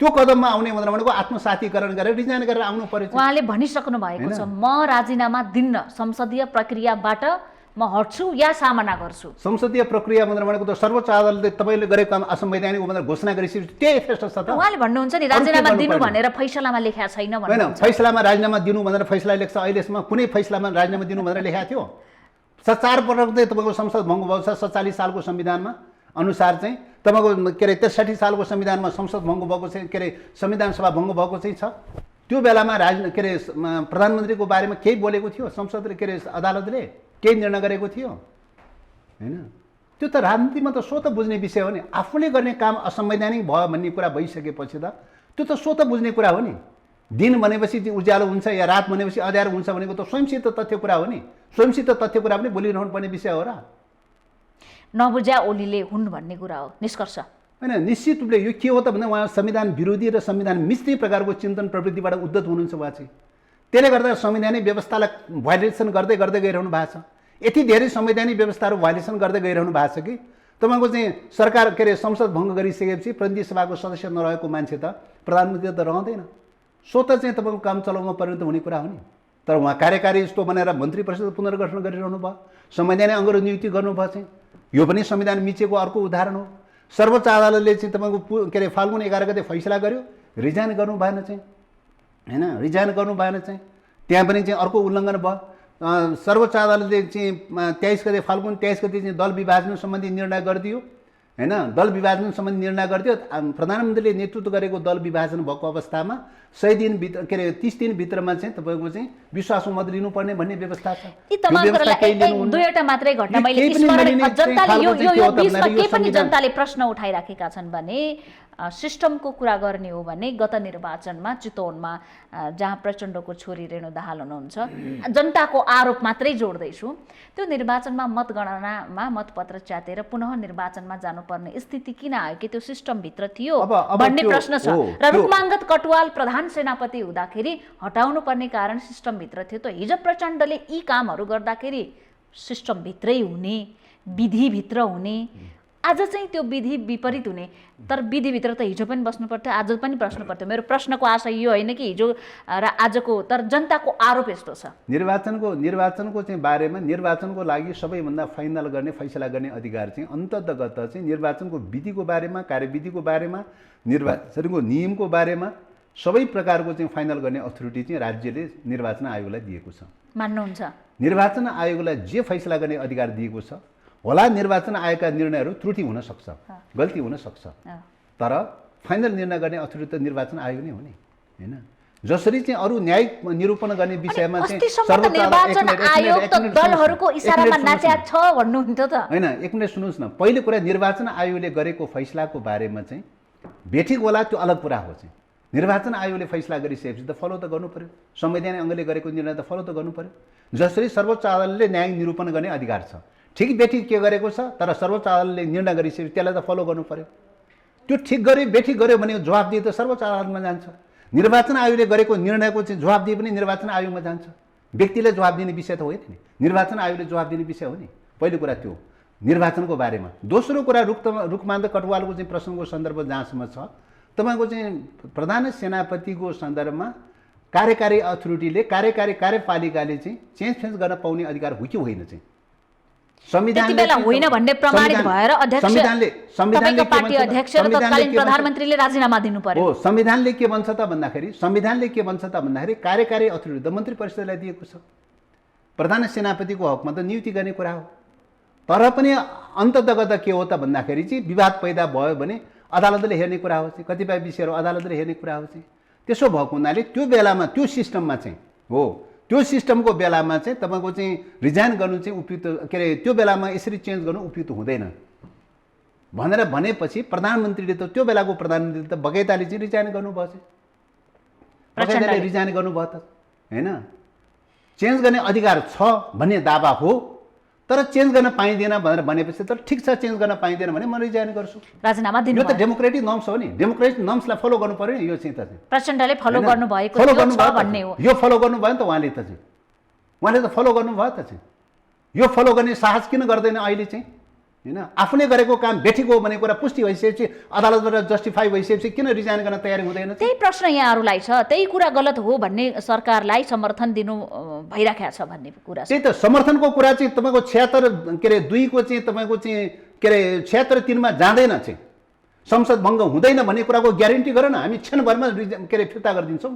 त्यो कदममा आउने भनेको आत्मसातीकरण गरेर रिजाइन गरेर आउनु पर्यो। उहाँले भनिसक्नु भएको छ म राजीनामा दिन्न, संसदीय प्रक्रियाबाट म हट्छु या सामना गर्छु। संसदीय प्रक्रिया भनेको त सर्वोच्च अदालतले तपाईँले गरेको काम असंवैधानिक हो भनेर घोषणा गरेपछि त्यही यथेष्ट छ त। उहाँले भन्नुहुन्छ नि राजीनामा दिनु भनेर फैसलामा लेखेको छैन भन्नुहुन्छ। हैन, फैसलामा राजीनामा दिनु भनेर फैसला लेख्छ। अहिलेसम्म कुनै फैसलामा राजीनामा दिनु भनेर लेखेको थियो? 4 पटक चाहिँ तपाईँको संसद भङ्ग भएको छ। 47 सालको संविधानमा अनुसार चाहिँ तपाईँको के अरे 63 सालको संविधानमा संसद भङ्ग भएको चाहिँ के अरे संविधान सभा भङ्ग भएको चाहिँ छ। त्यो बेलामा के अरे प्रधानमन्त्रीको बारेमा केही बोलेको थियो संसदले, के अरे अदालतले केही निर्णय गरेको थियो हैन? त्यो त राजनीतिमा त सो त बुझ्ने विषय हो नि। आफूले गर्ने काम असंवैधानिक भयो भन्ने कुरा भइसकेपछि त त्यो त सो त बुझ्ने कुरा हो नि। दिन भनेपछि उज्यालो हुन्छ या रात भनेपछि अँध्यारो हुन्छ भनेको त स्वयंसिद्ध तथ्य कुरा हो नि। स्वयंसिद्ध तथ्य कुरा पनि बोलिरहनु पर्ने विषय हो र? नबुझ्या ओलीले हुन् भन्ने कुरा हो निष्कर्ष हैन। निश्चित रूपले यो के हो त भन्दा उहाँ संविधान विरोधी र संविधान मिश्री प्रकारको चिन्तन प्रवृत्तिबाट उद्धत हुनुहुन्छ उहाँ चाहिँ। त्यसले गर्दा संवैधानिक व्यवस्थालाई भाइलेसन गर्दै गर्दै गइरहनु भएको छ। यति धेरै संवैधानिक व्यवस्थाहरू भाइलेसन गर्दै गइरहनु भएको छ कि तपाईँको चाहिँ सरकार के अरे संसद भङ्ग गरिसकेपछि प्रतिनिधि सभाको सदस्य नरहेको मान्छे त प्रधानमन्त्री त रहँदैन। स्वतः चाहिँ तपाईँको काम चलाउमा परिणत हुने कुरा हो नि। तर उहाँ कार्यकारी यस्तो भनेर मन्त्री परिषद पुनर्गठन गरिरहनु भयो, संवैधानिक अङ्गहरू नियुक्ति गर्नुभयो चाहिँ यो पनि संविधान मिचेको अर्को उदाहरण हो। सर्वोच्च अदालतले चाहिँ तपाईँको के अरे फाल्गुन 11 गते फैसला गर्यो, रिजाइन गर्नु भएन चाहिँ हैन, रिजाइन गर्नु भएन चाहिँ त्यहाँ पनि चाहिँ अर्को उल्लङ्घन भयो। सर्वोच्च अदालतले चाहिँ 23 गते फाल्गुन 23 गते चाहिँ दल विभाजन सम्बन्धी निर्णय गरिदियो हैन, दल विभाजन सम्बन्धी निर्णय गरिदियो। प्रधानमन्त्रीले नेतृत्व गरेको दल विभाजन भएको अवस्थामा 100 दिन भित्र के अरे 30 दिन भित्रमा चाहिँ तपाईँको चाहिँ विश्वासको मत लिनुपर्ने भन्ने व्यवस्था छ। यी तमामको दुईवटा मात्रै घटना मैले स्मरण जनताले यो बीचमा के पनि जनताले प्रश्न उठाइराखेका छन् भने सिस्टमको कुरा गर्ने हो भने गत निर्वाचनमा चितवनमा जहाँ प्रचण्डको छोरी रेणु दाहाल हुनुहुन्छ, जनताको आरोप मात्रै जोड्दैछु, त्यो निर्वाचनमा मतगणनामा मतपत्र च्यातेर पुनः निर्वाचनमा जानुपर्ने स्थिति किन आयो कि त्यो सिस्टमभित्र थियो भन्ने प्रश्न छ। र रुकमाङ्गत कटुवाल प्रधान सेनापति हुँदाखेरि हटाउनु पर्ने कारण सिस्टमभित्र थियो। त हिजो प्रचण्डले यी कामहरू गर्दाखेरि सिस्टमभित्रै हुने, विधिभित्र हुने, आज चाहिँ त्यो विधि विपरीत हुने। तर विधिभित्र त हिजो पनि बस्नु पर्थ्यो, आज पनि बस्नु पर्थ्यो। मेरो प्रश्नको आशय यो होइन कि हिजो र आजको, तर जनताको आरोप यस्तो छ। निर्वाचनको चाहिँ बारेमा निर्वाचनको लागि सबैभन्दा फाइनल गर्ने फैसला गर्ने अधिकार चाहिँ अन्ततगत चाहिँ निर्वाचनको विधिको बारेमा, कार्यविधिको बारेमा, निर्वाचनको नियमको बारेमा सबै प्रकारको चाहिँ फाइनल गर्ने अथोरिटी चाहिँ राज्यले निर्वाचन आयोगलाई दिएको छ। मान्नुहुन्छ? निर्वाचन आयोगलाई जे फैसला गर्ने अधिकार दिएको छ होला। निर्वाचन आयोगका निर्णयहरू त्रुटि हुन सक्छ, गल्ती हुन सक्छ, तर फाइनल निर्णय गर्ने अथोरिटी त निर्वाचन आयोग नै हो नि हैन। जसरी चाहिँ अरू न्यायिक निरूपण गर्ने विषयमा चाहिँ निर्वाचन आयोग त दलहरुको इशारामा नाच्या छ भन्नुहुन्थ्यो त हैन। एक मिनेट सुन्नुस् न, पहिले कुरा निर्वाचन आयोगले गरेको फैसलाको बारेमा चाहिँ बेठिक होला त्यो अलग कुरा हो चाहिँ। निर्वाचन आयोगले फैसला गरिसकेपछि त फलो त गर्नु पर्यो, संवैधानिक अङ्गले गरेको निर्णय त फलो त गर्नु पर्यो। जसरी सर्वोच्च अदालतले न्यायिक निरूपण गर्ने अधिकार छ, ठिक बेठिक के गरेको छ, तर सर्वोच्च अदालतले निर्णय गरिसकेपछि त्यसलाई त फलो गर्नु पर्यो। त्यो ठिक गर्यो बेठिक गर्यो भने जवाफदेही त सर्वोच्च अदालतमा जान्छ। निर्वाचन आयोगले गरेको निर्णयको चाहिँ जवाफदेही पनि निर्वाचन आयोगमा जान्छ। व्यक्तिले जवाफ दिने विषय त होइन नि, निर्वाचन आयोगले जवाफ दिने विषय हो नि। पहिलो कुरा त्यो निर्वाचनको बारेमा। दोस्रो कुरा रुकमान्द कटुवालको चाहिँ प्रसङ्गको सन्दर्भ जहाँसम्म छ, तपाईँको चाहिँ प्रधान सेनापतिको सन्दर्भमा कार्यकारी अथोरिटीले कार्यपालिकाले चाहिँ चेन्ज गर्न पाउने अधिकार हो कि होइन चाहिँ संविधानले होइन भन्ने प्रमाणित भएर संविधानले पार्टी अध्यक्ष र तत्कालीन प्रधानमन्त्रीले राजीनामा दिनु पर्यो। हो, संविधानले के भन्छ त भन्दाखेरि कार्यकारी अथोरिटी त मन्त्री परिषदलाई दिएको छ। प्रधान सेनापतिको हकमा त नियुक्ति गर्ने कुरा हो। तर पनि अन्ततगत के हो त भन्दाखेरि चाहिँ विवाद पैदा भयो भने अदालतले हेर्ने कुरा हो चाहिँ, कतिपय विषयहरू अदालतले हेर्ने कुरा हो चाहिँ। त्यसो भएको हुनाले त्यो बेलामा त्यो सिस्टममा चाहिँ हो, त्यो सिस्टमको बेलामा चाहिँ तपाईँको चाहिँ रिजाइन गर्नु चाहिँ उपयुक्त, के अरे त्यो बेलामा यसरी चेन्ज गर्नु उपयुक्त हुँदैन भनेर भनेपछि प्रधानमन्त्रीले त त्यो बेलाको प्रधानमन्त्रीले त बगैँचाले चाहिँ रिजाइन गर्नुभयो चाहिँ, बगैँचाले रिजाइन गर्नुभयो त होइन। चेन्ज गर्ने अधिकार छ भन्ने दावा हो, तर चेन्ज गर्न पाइँदैन भनेर भनेपछि त ठिक छ, चेन्ज गर्न पाइँदैन भने म रिजाइन गर्छु, राजीनामा दिनु। यो त डेमोक्रेटिक नर्म्स हो नि, डेमोक्रेटिक नर्म्सलाई फलो गर्नु पर्यो नि। यो चाहिँ त प्रचण्डले फलो गर्नु भएको भन्ने हो। यो फलो गर्नुभयो नि त उहाँले त फलो गर्नुभयो त चाहिँ। यो फलो गर्ने साहस किन गर्दैन अहिले चाहिँ हैन? आफूले गरेको काम बेठिक हो भन्ने कुरा पुष्टि भइसकेपछि, अदालतबाट जस्टिफाई भइसकेपछि किन रिजाइन गर्न तयारी हुँदैन? त्यही प्रश्न यहाँहरूलाई छ, त्यही कुरा गलत हो भन्ने सरकारलाई समर्थन दिनु भइराखेको छ भन्ने कुरा। त्यही त समर्थनको कुरा चाहिँ तपाईँको 76 के अरे 2 को चाहिँ तपाईँको चाहिँ के अरे 76 3 मा जाँदैन चाहिँ, संसद भङ्ग हुँदैन भन्ने कुराको ग्यारेन्टी गर न, हामी क्षणभरमा के अरे फिर्ता गरिदिन्छौँ।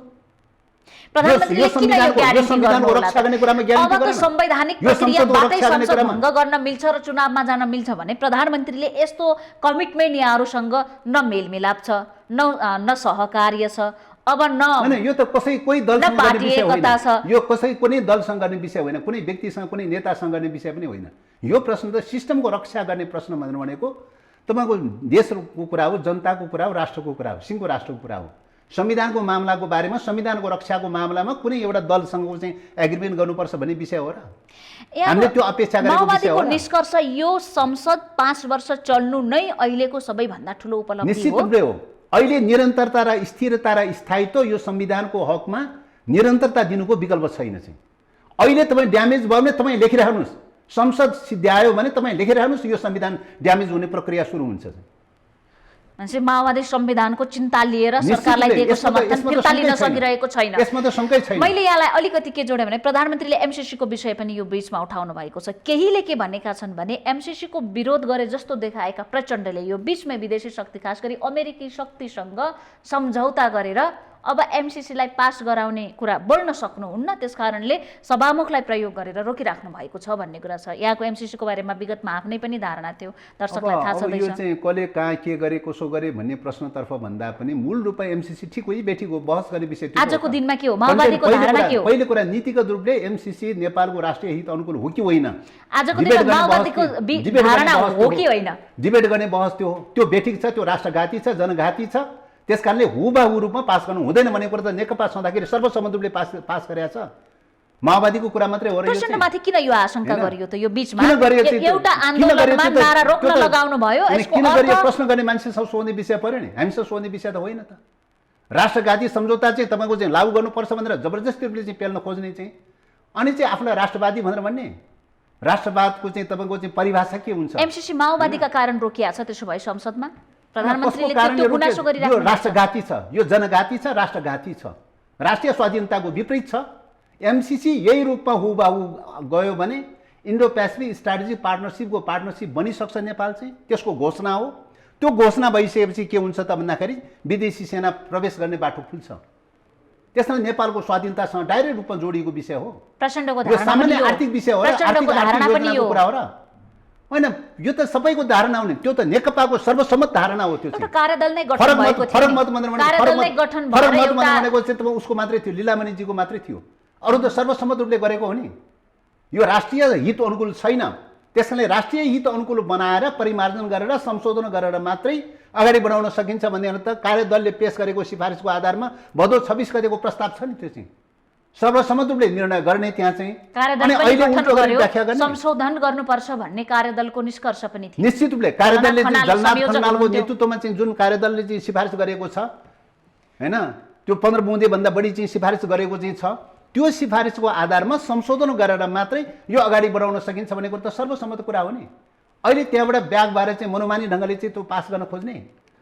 प्रधानमन्त्रीले किन यो ग्यारेन्टी गर्नु होला? अबको संवैधानिक प्रक्रियाबाटै संसद भङ्ग गर्न मिल्छ र चुनावमा जान मिल्छ भने प्रधानमन्त्रीले यस्तो कमिटमेन्ट यहाँहरूसँग न मेलमिलाप छ, न सहकार्य छ, अब न यो त कोही दलसँग गर्ने विषय होइन, यो कुनै दलसँग गर्ने विषय होइन, कुनै व्यक्तिसँग कुनै नेतासँग गर्ने विषय पनि होइन। यो प्रश्न त सिस्टमको रक्षा गर्ने प्रश्न भनेको तपाईँको देशको कुरा हो, जनताको कुरा हो, राष्ट्रको कुरा हो, सिङ्गो राष्ट्रको कुरा हो। संविधानको मामलाको बारेमा, संविधानको रक्षाको मामलामा कुनै एउटा दलसँग चाहिँ एग्रिमेन्ट गर्नुपर्छ भन्ने विषय हो र? हामीले त्यो अपेक्षा गरेको विषय हो। निष्कर्ष यो संसद 5 वर्ष चल्नु नै अहिलेको सबैभन्दा ठुलो उपलब्धि हो। निश्चित रूपले हो। अहिले निरन्तरता र स्थिरता र स्थायित्व यो संविधानको हकमा निरन्तरता दिनुको विकल्प छैन चाहिँ। अहिले तपाईँ ड्यामेज भयो भने तपाईँ लेखिराख्नुहोस्, संसद सिद्ध्यायो भने तपाईँ लेखिरहनुहोस् यो संविधान ड्यामेज हुने प्रक्रिया सुरु हुन्छ। मान्छे माओवादी संविधानको चिन्ता लिएर सरकारलाई दिएको समर्थन फिर्ता लिन सकिरहेको छैन। यसमा त शंकै छैन। मैले यहाँलाई अलिकति के जोडेँ भने प्रधानमन्त्रीले एमसीसीको विषय पनि यो बीचमा उठाउनु भएको छ। केहीले के भनेका छन् भने एमसीसीको विरोध गरे जस्तो देखाएका प्रचण्डले यो बीचमै विदेशी शक्ति खास गरी अमेरिकी शक्तिसँग सम्झौता गरेर अब एमसीसीलाई पास गराउने कुरा बोल्न सक्नुहुन्न, त्यसकारणले सभामुखलाई प्रयोग गरेर रोकिराख्नु भएको छ भन्ने कुरा छ। यहाँको एमसीसीको बारेमा विगतमा आफ्नै पनि धारणा थियो, दर्शकलाई थाहा छँदैछ। यो चाहिँ कसले कहाँ के गरे कसो गरे भन्ने प्रश्नतर्फ भन्दा पनि मूल रूपमा एमसीसी ठिक हो बेठिक हो बहस गर्ने विषय आजको दिनमा के हो माओवादीको धारणा के हो? पहिलो कुरा नीतिगत रूपले एमसीसी नेपालको राष्ट्रिय हित अनुकूल हो कि होइन आजको दिनमा माओवादीको धारणा हो कि होइन डिबेट गर्ने बहस त्यो बेठिक छ, त्यो राष्ट्रघाती छ, जनघाती छ। त्यसकारणले हुबाहु रूपमा पास गर्नु हुँदैन भन्ने कुरा त नेकपा छँदाखेरि सर्वसम्मत रूपले पास गरेको छ। माओवादीको कुरा मात्रै हो र यो प्रश्नमाथि किन यो आशंका गरियो त? यो बीचमा एउटा आन्दोलनमा नारा रोक्न लगाउनु भयो, यसको किन गरियो प्रश्न गर्ने मान्छे सब सोध्ने विषय पर्यो नि, हामीसँग सोध्ने विषय त होइन त। राष्ट्रघाती सम्झौता चाहिँ तपाईँको चाहिँ लागू गर्नुपर्छ भनेर जबरजस्ती रूपले चाहिँ पेल्न खोज्ने चाहिँ अनि चाहिँ आफूलाई राष्ट्रवादी भनेर भन्ने राष्ट्रवादको चाहिँ तपाईँको चाहिँ परिभाषा के हुन्छ? एमसीसी माओवादीका कारण रोकिया छ त्यसो भए संसदमा प्रधानमन्त्रीले त्यो गुनासो गरिराख्नु यो राष्ट्रघाती छ, यो जनघाती छ, राष्ट्रघाती छ, राष्ट्रिय स्वाधीनताको विपरीत छ। एमसीसी यही रूपमा हुबाहु गयो भने इन्डो पेसिफिक स्ट्राटेजिक पार्टनरसिप बनिसक्छ नेपाल चाहिँ, त्यसको घोषणा हो। त्यो घोषणा भइसकेपछि के हुन्छ त भन्दाखेरि विदेशी सेना प्रवेश गर्ने बाटो खुल्छ। त्यसमा नेपालको स्वाधीनतासँग डाइरेक्ट रूपमा जोडिएको विषय हो। प्रचण्डको यो सामान्य आर्थिक विषय हो र आर्थिक योजनाको कुरा हो र होइन। यो त सबैको धारणा हो नि, त्यो त नेकपाको सर्वसम्मत धारणा हो। त्यो चाहिँ कार्यदल नै गठन भएको थियो, फरक मत भनेको चाहिँ उसको मात्रै थियो, लीलामणिजीको मात्रै थियो, अरू त सर्वसम्मत रूपले गरेको हो नि। यो राष्ट्रिय हित अनुकूल छैन, त्यसैले राष्ट्रिय हित अनुकूल बनाएर परिमार्जन गरेर संशोधन गरेर मात्रै अगाडि बढाउन सकिन्छ भन्ने त कार्यदलले पेश गरेको सिफारिसको आधारमा भदौ 26 गतेको प्रस्ताव छ नि, त्यो चाहिँ सर्वसम्मत रूपले निर्णय गर्ने त्यहाँ चाहिँ संशोधन गर्नुपर्छ भन्ने कार्यदलको निष्कर्ष पनि थियो। निश्चित रूपले कार्यदलले जलनाथ खनालको नेतृत्वमा चाहिँ जुन कार्यदलले चाहिँ सिफारिस गरेको छ हैन, त्यो 15 बुँदे भन्दा बढी चाहिँ सिफारिस गरेको चाहिँ छ, त्यो सिफारिसको आधारमा संशोधन गरेर मात्रै यो अगाडि बढाउन सकिन्छ भन्ने कुरा त सर्वसम्मत कुरा हो नि। अहिले त्यहाँबाट ब्याग भएर चाहिँ मनोमानी ढङ्गले चाहिँ त्यो पास गर्न खोज्ने,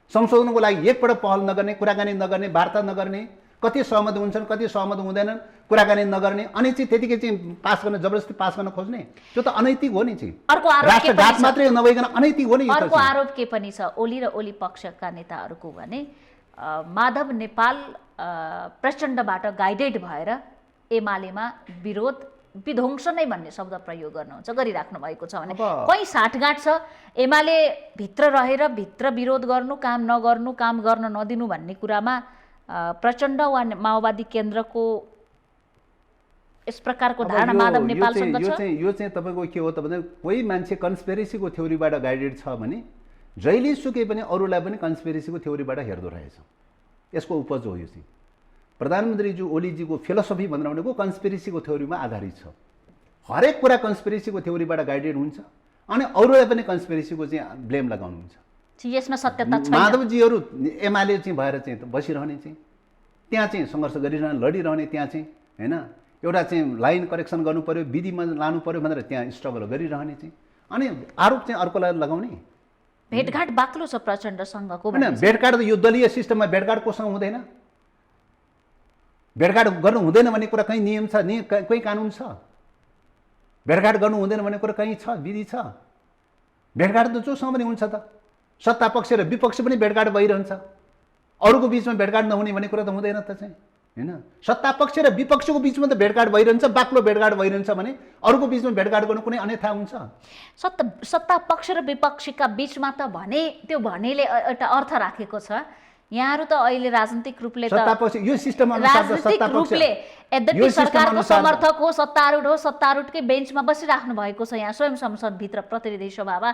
संशोधनको लागि एकपल्ट पहल नगर्ने, कुराकानी नगर्ने, वार्ता नगर्ने, कति सहमत हुन्छन् कति सहमत हुँदैनन्, कुराकानी नगर्ने अनि चाहिँ त्यतिकै चाहिँ पास गर्न जबरजस्ती पास गर्न खोज्ने, त्यो त अनैतिक हो नि चाहिँ। अर्को आरोप राष्ट्रघात मात्रै नभइकन अनैतिक हो नि। अर्को आरोप के पनि छ ओली र ओली पक्षका नेताहरूको भने माधव नेपाल प्रचण्डबाट गाइडेड भएर एमालेमा विरोध विध्वंस नै भन्ने शब्द प्रयोग गर्नुहुन्छ गरिराख्नु भएको छ भने कहीँ साठगाँठ छ एमाले भित्र रहेर भित्र विरोध गर्नु, काम नगर्नु, काम गर्न नदिनु भन्ने कुरामा प्रचण्ड वा माओवादी केन्द्रको यस प्रकारको धारणा माधव नेपालसँग छ? यो चाहिँ तपाईँको के हो त भने कोही मान्छे कन्स्पिरेसीको थ्योरीबाट गाइडेड छ भने जहिले सुकै पनि अरूलाई पनि कन्स्पिरेसीको थ्योरीबाट हेर्दो रहेछ। यसको उपज हो यो चाहिँ। प्रधानमन्त्रीज्यू ओलीजीको फिलोसफी भनेर भनेको कन्स्पिरेसीको थ्योरीमा आधारित छ। हरेक कुरा कन्स्पिरेसीको थ्योरीबाट गाइडेड हुन्छ अनि अरूलाई पनि कन्स्पिरेसीको चाहिँ ब्लेम लगाउनुहुन्छ। यसमा सत्यता छैन। माधवजीहरू एमाले चाहिँ भएर चाहिँ बसिरहने चाहिँ त्यहाँ चाहिँ सङ्घर्ष गरिरहने, लडिरहने, त्यहाँ चाहिँ हैन एउटा चाहिँ लाइन करेक्सन गर्नु पर्यो, विधिमा लानु पर्यो भनेर त्यहाँ स्ट्रगल गरिरहने चाहिँ अनि आरोप चाहिँ अर्कोलाई लगाउने। भेटघाट बाक्लो छ प्रचण्डसँगको हैन, भेटघाट त यो दलीय सिस्टममा भेटघाट कोसँग हुँदैन? भेटघाट गर्नु हुँदैन भन्ने कुरा कहीँ नियम छ, कहीँ कानुन छ? भेटघाट गर्नु हुँदैन भन्ने कुरा कहीँ छ, विधि छ? भेटघाट त जोसँग पनि हुन्छ त, सत्ता पक्ष र विपक्ष पनि भेटघाट भइरहन्छ, अरूको बिचमा भेटघाट नहुने भन्ने कुरा त हुँदैन त चाहिँ हैन। सत्ता पक्ष र विपक्षको बिचमा त भेटघाट भइरहन्छ, बाक्लो भेटघाट भइरहन्छ भने अरूको बिचमा भेटघाट गर्नु कुनै अन्यथा हुन्छ? सत्ता पक्ष र विपक्षका बिचमा त भने त्यो भनेले एउटा अर्थ राखेको छ। यहाँहरू त अहिले राजनीतिक रूपले यो सिस्टम राजनीतिक रूपले यद्यपि सरकारको समर्थक हो, सत्तारूढ हो, सत्तारूढकै बेन्चमा बसिराख्नु भएको छ यहाँ स्वयं संसदभित्र प्रतिनिधि सभामा,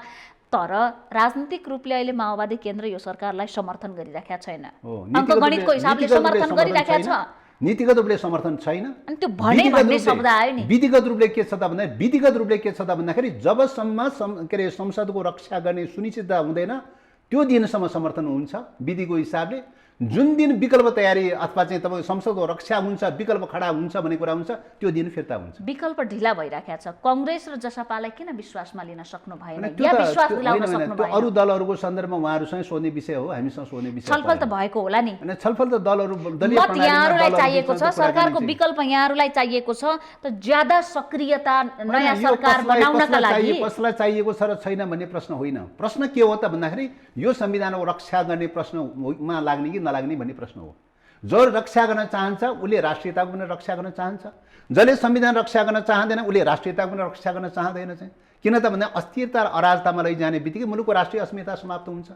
तर राजनीतिक रूपले अहिले माओवादी केन्द्र यो सरकारलाई समर्थन गरिराखेका छैन, अङ्कगणितको हिसाबले समर्थन गरिराखेका छ, नीतिगत रूपले समर्थन छैन। अनि त्यो भने भन्ने शब्द आयो नि। विधिगत रूपले के छ त भन्दा विधिगत रूपले के छ त भन्दाखेरि जबसम्म के अरे संसदको रक्षा गर्ने सुनिश्चितता हुँदैन त्यो दिनसम्म समर्थन हुन्छ विधिको हिसाबले। जुन दिन विकल्प तयारी अथवा चाहिँ तपाईँको संसदको रक्षा हुन्छ, विकल्प खडा हुन्छ भन्ने कुरा हुन्छ, त्यो दिन फिर्ता हुन्छ। विकल्प ढिला भइराखेको छ। कङ्ग्रेस र जसपालाई किन विश्वासमा लिन सक्नु भएन त्यो या त- विश्वास त्यो- दिलाउन होइन, होइन, सक्नु त्यो भएन? अरू दलहरूको सन्दर्भमा उहाँहरूसँग सोध्ने विषय हो, हामीसँग सोध्ने विषय छलफल त परेन। भएको होला नि। होइन, छलफल त दलहरू दलीय मत प्रणालीमा यहाँहरूलाई दलहरू चाहिएको छ, बिचमा त सरकारको कुराकानी विकल्प यहाँहरूलाई चाहिएको छ, त ज्यादा सक्रियता होइन, नयाँ यो सरकार बनाउनका लागि कसलाई चाहिएको छ र छैन भन्ने प्रश्न होइन। प्रश्न के हो त भन्दाखेरि यो संविधानको रक्षा गर्ने प्रश्नमा लाग्ने कि नलाग्ने भन्ने प्रश्न हो। जो रक्षा गर्न चाहन्छ उसले राष्ट्रियताको पनि रक्षा गर्न चाहन्छ, जसले संविधान रक्षा गर्न चाहँदैन उसले राष्ट्रियताको पनि रक्षा गर्न चाहँदैन चाहिँ। किन त भन्दा अस्थिरता र अराजकतामा लैजाने बित्तिकै मुलुकको राष्ट्रिय अस्मिता समाप्त हुन्छ।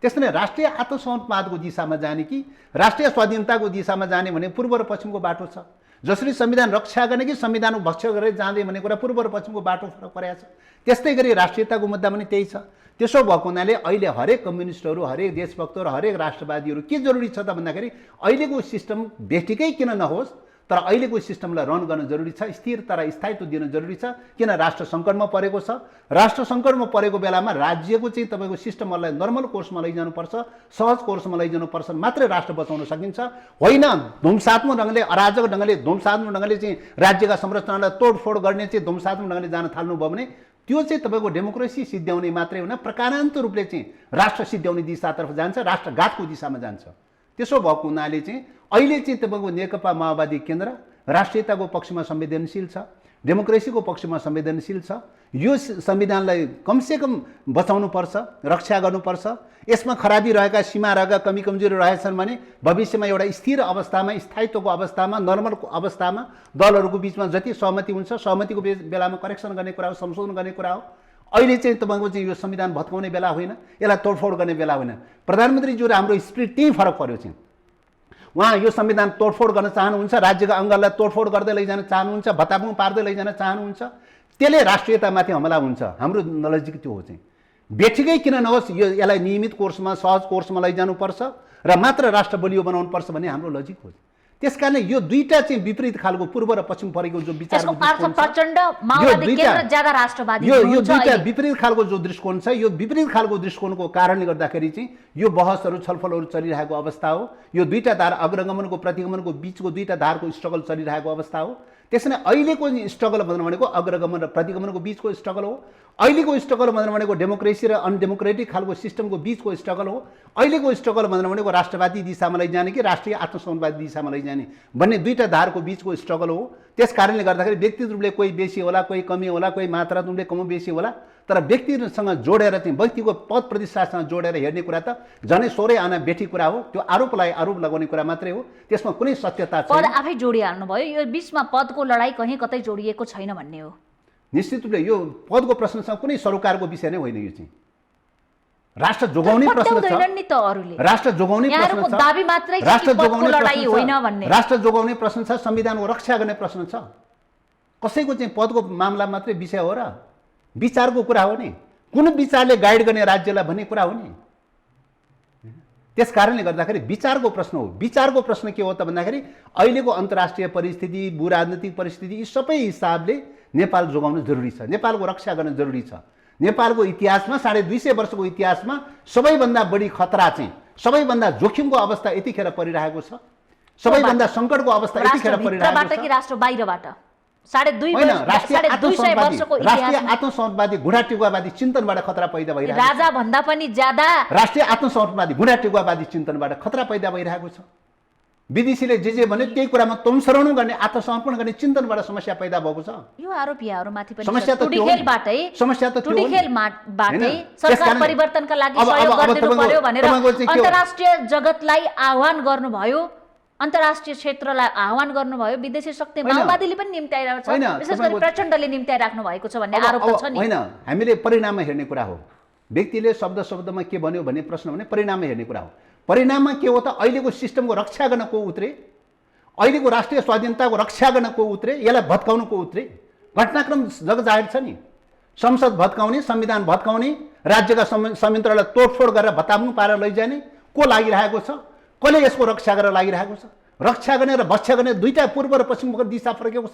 त्यसैले राष्ट्रिय आत्मसमर्पणवादको दिशामा जाने कि राष्ट्रिय स्वाधीनताको दिशामा जाने भने पूर्व र पश्चिमको बाटो छ। जसरी संविधान रक्षा गर्ने कि संविधानको भक्ष्य गरेर जाँदै भन्ने कुरा पूर्व र पश्चिमको बाटो फरक परेको छ। त्यस्तै गरी राष्ट्रियताको मुद्दा पनि त्यही छ। त्यसो भएको हुनाले अहिले हरेक कम्युनिस्टहरू, हरेक देशभक्तहरू, हरेक राष्ट्रवादीहरू के जरुरी छ त भन्दाखेरि अहिलेको सिस्टम भेटिकै किन नहोस् तर अहिलेको सिस्टमलाई रन गर्न जरुरी छ, स्थिरता र स्थायित्व दिन जरुरी छ। किन राष्ट्र सङ्कटमा परेको छ। राष्ट्र सङ्कटमा परेको बेलामा राज्यको चाहिँ तपाईँको सिस्टमहरूलाई नर्मल कोर्समा लैजानुपर्छ, सहज कोर्समा लैजानुपर्छ, मात्रै राष्ट्र बचाउन सकिन्छ। होइन ध्वंसात्मक ढङ्गले, अराजक ढङ्गले, ध्वंसात्मक ढङ्गले चाहिँ राज्यका संरचनालाई तोडफोड गर्ने चाहिँ ध्वंसात्मक ढङ्गले जान थाल्नुभयो भने त्यो चाहिँ तपाईँको डेमोक्रेसी सिद्ध्याउने मात्रै होइन, प्रकारान्त रूपले चाहिँ राष्ट्र सिद्ध्याउने दिशातर्फ जान्छ, राष्ट्रघातको दिशामा जान्छ। त्यसो भएको हुनाले चाहिँ अहिले चाहिँ तपाईँको नेकपा माओवादी केन्द्र राष्ट्रियताको पक्षमा संवेदनशील छ, डेमोक्रेसीको पक्षमा संवेदनशील छ। यो संविधानलाई कमसेकम बचाउनुपर्छ, रक्षा गर्नुपर्छ। यसमा खराबी रहेका, सीमा रहेका, कमी कमजोरी रहेछन् भने भविष्यमा एउटा स्थिर अवस्थामा, स्थायित्वको अवस्थामा, नर्मल अवस्थामा दलहरूको बिचमा जति सहमति हुन्छ सहमतिको बेलामा करेक्सन गर्ने कुरा हो, संशोधन गर्ने कुरा हो। अहिले चाहिँ तपाईँको चाहिँ यो संविधान भत्काउने बेला होइन, यसलाई तोडफोड गर्ने बेला होइन। प्रधानमन्त्रीज्यू र हाम्रो स्पिरिट त्यही फरक पर्यो चाहिँ। उहाँ यो संविधान तोडफोड गर्न चाहनुहुन्छ, राज्यका अङ्गलाई तोडफोड गर्दै लैजान चाहनुहुन्छ, भत्ताभुङ पार्दै लैजान चाहनुहुन्छ। त्यसले राष्ट्रियतामाथि हमला हुन्छ। हाम्रो नजिक त्यो हो चाहिँ। बेठिकै किन नहोस् यसलाई नियमित कोर्समा, सहज कोर्समा लैजानुपर्छ र मात्र राष्ट्र बलियो बनाउनुपर्छ भन्ने हाम्रो लजिक हो। त्यसकारणले यो दुईटा चाहिँ विपरीत खालको पूर्व र पश्चिम परेको जो विचारको दृष्टिकोण छ, प्रचण्ड माओवादी केन्द्र ज्यादा राष्ट्रवादी यो हुनुहुन्छ दुईटा अहिले। विपरीत खालको जो दृष्टिकोण छ, यो विपरीत खालको दृष्टिकोणको कारणले गर्दाखेरि चाहिँ यो बहसहरू, छलफलहरू चलिरहेको अवस्था हो। यो दुईटा धार अग्रगमनको प्रतिगमनको बिचको दुईटा धारको स्ट्रगल चलिरहेको अवस्था हो। त्यसैले अहिलेको स्ट्रगल भनेको अग्रगमन र प्रतिगमनको बिचको स्ट्रगल हो। अहिलेको स्ट्रगल भनेको डेमोक्रेसी र अनडेमोक्रेटिक खालको सिस्टमको बिचको स्ट्रगल हो। अहिलेको स्ट्रगल भनेको राष्ट्रवादी दिशामा लैजाने कि राष्ट्रिय आत्मसम्मानवादी दिशामा लैजाने भन्ने दुईटा धारको बिचको स्ट्रगल हो। त्यस कारणले गर्दाखेरि व्यक्तिगत रूपले कोही बेसी होला, कोही कमी होला, कोही मात्रात्मक रूपले कम बेसी होला, तर व्यक्तिसँग जोडेर चाहिँ व्यक्तिको पद प्रतिष्ठासँग जोडेर हेर्ने कुरा त झनै सोरै आना बेठी कुरा हो। त्यो आरोपलाई आरोप लगाउने कुरा मात्रै हो, त्यसमा कुनै सत्यता पद छैन। आफै जोडिहाल्नु भयो, यो बिचमा पदको लडाई कहीँ कतै जोडिएको छैन भन्ने हो। निश्चित रूपले यो पदको प्रश्नसँग कुनै सरोकारको विषय नै होइन। यो चाहिँ राष्ट्र जोगाउने प्रश्न छ, पत्याउँदैनन् नि त अरूले। राष्ट्र जोगाउने प्रश्न यहाँहरूको छ, दाबी मात्रै छ राष्ट्र कि पदको जोगाउने लडाई प्रश्न होइन छ, भन्ने। राष्ट्र जोगाउने प्रश्न छ, संविधानको रक्षा गर्ने प्रश्न छ। कसैको चाहिँ पदको मामला मात्रै विषय हो र? विचारको कुरा हो नि। कुन विचारले गाइड गर्ने राज्यलाई भन्ने कुरा हो नि। त्यस कारणले गर्दाखेरि विचारको प्रश्न हो। विचारको प्रश्न के हो त भन्दाखेरि अहिलेको अन्तर्राष्ट्रिय परिस्थिति, भू राजनीतिक परिस्थिति, यी सबै हिसाबले नेपाल जोगाउन जरुरी छ, नेपालको रक्षा गर्न जरुरी छ। नेपालको इतिहासमा 250 वर्षको इतिहासमा सबैभन्दा बढी खतरा चाहिँ, सबैभन्दा जोखिमको अवस्था यतिखेर परिरहेको छ, सबैभन्दा सङ्कटको अवस्था यतिखेर परिरहेको कि छ। राष्ट्र बाहिरबाट 250 होइन, राष्ट्रिय 250 वर्षको राष्ट्रिय इतिहासमा आत्मसमर्पणवादी, घुँडा टेकुवावादी चिन्तनबाट खतरा पैदा भइरहेको छ। राजा भन्दा पनि ज्यादा राष्ट्रिय आत्मसमर्पणवादी, घुँडा टेकुवावादी चिन्तनबाट खतरा पैदा भइरहेको छ। विदेशीले जे भने त्यही कुरामा तोमसरण गर्ने, आत्मसमर्पण गर्ने चिन्तनबाट समस्या पैदा भएको छ। यो आरोप यहाँहरूमाथि पनि समस्या त त्यो हो नि। टुडीखेलबाटै समस्या त त्यो हो नि। टुडीखेलबाटै होइन? सरकार त्यसकारण- परिवर्तनका लागि अब सहयोग गरिदिनु तपाईँको- पर्यो भनेर तपाईँको चाहिँ के हो? अन्तर्राष्ट्रिय जगतलाई आह्वान गर्नुभयो, अन्तर्राष्ट्रिय क्षेत्रलाई आह्वान गर्नुभयो। विदेशी शक्ति होइन। माओवादीले पनि निम्त्याइरहेको छ, होइन, विशेष गरी तपाईँको- प्रचण्डले निम्त्याइराख्नु भएको छ भन्ने अब- आरोप त अब छ नि। होइन, हामीले परिणाममा हेर्ने कुरा हो। व्यक्तिले शब्दमा के भन्यो भन्ने प्रश्न भने परिणाममा हेर्ने कुरा हो। परिणाममा के हो त अहिलेको सिस्टमको रक्षा गर्न को उत्रे, अहिलेको राष्ट्रिय स्वाधीनताको रक्षा गर्न को उत्रे, यसलाई भत्काउनु को उत्रे। घटनाक्रम जग जाहेर छ नि। संसद भत्काउने, संविधान भत्काउने, राज्यका संयन्त्रलाई तोडफोड गरेर भत्ताभुङ पारेर लैजाने को लागिरहेको छ? कसले यसको रक्षा गरेर लागिरहेको छ? रक्षा गर्ने र भक्षा गर्ने दुईटा पूर्व र पश्चिमको दिशा फर्केको छ।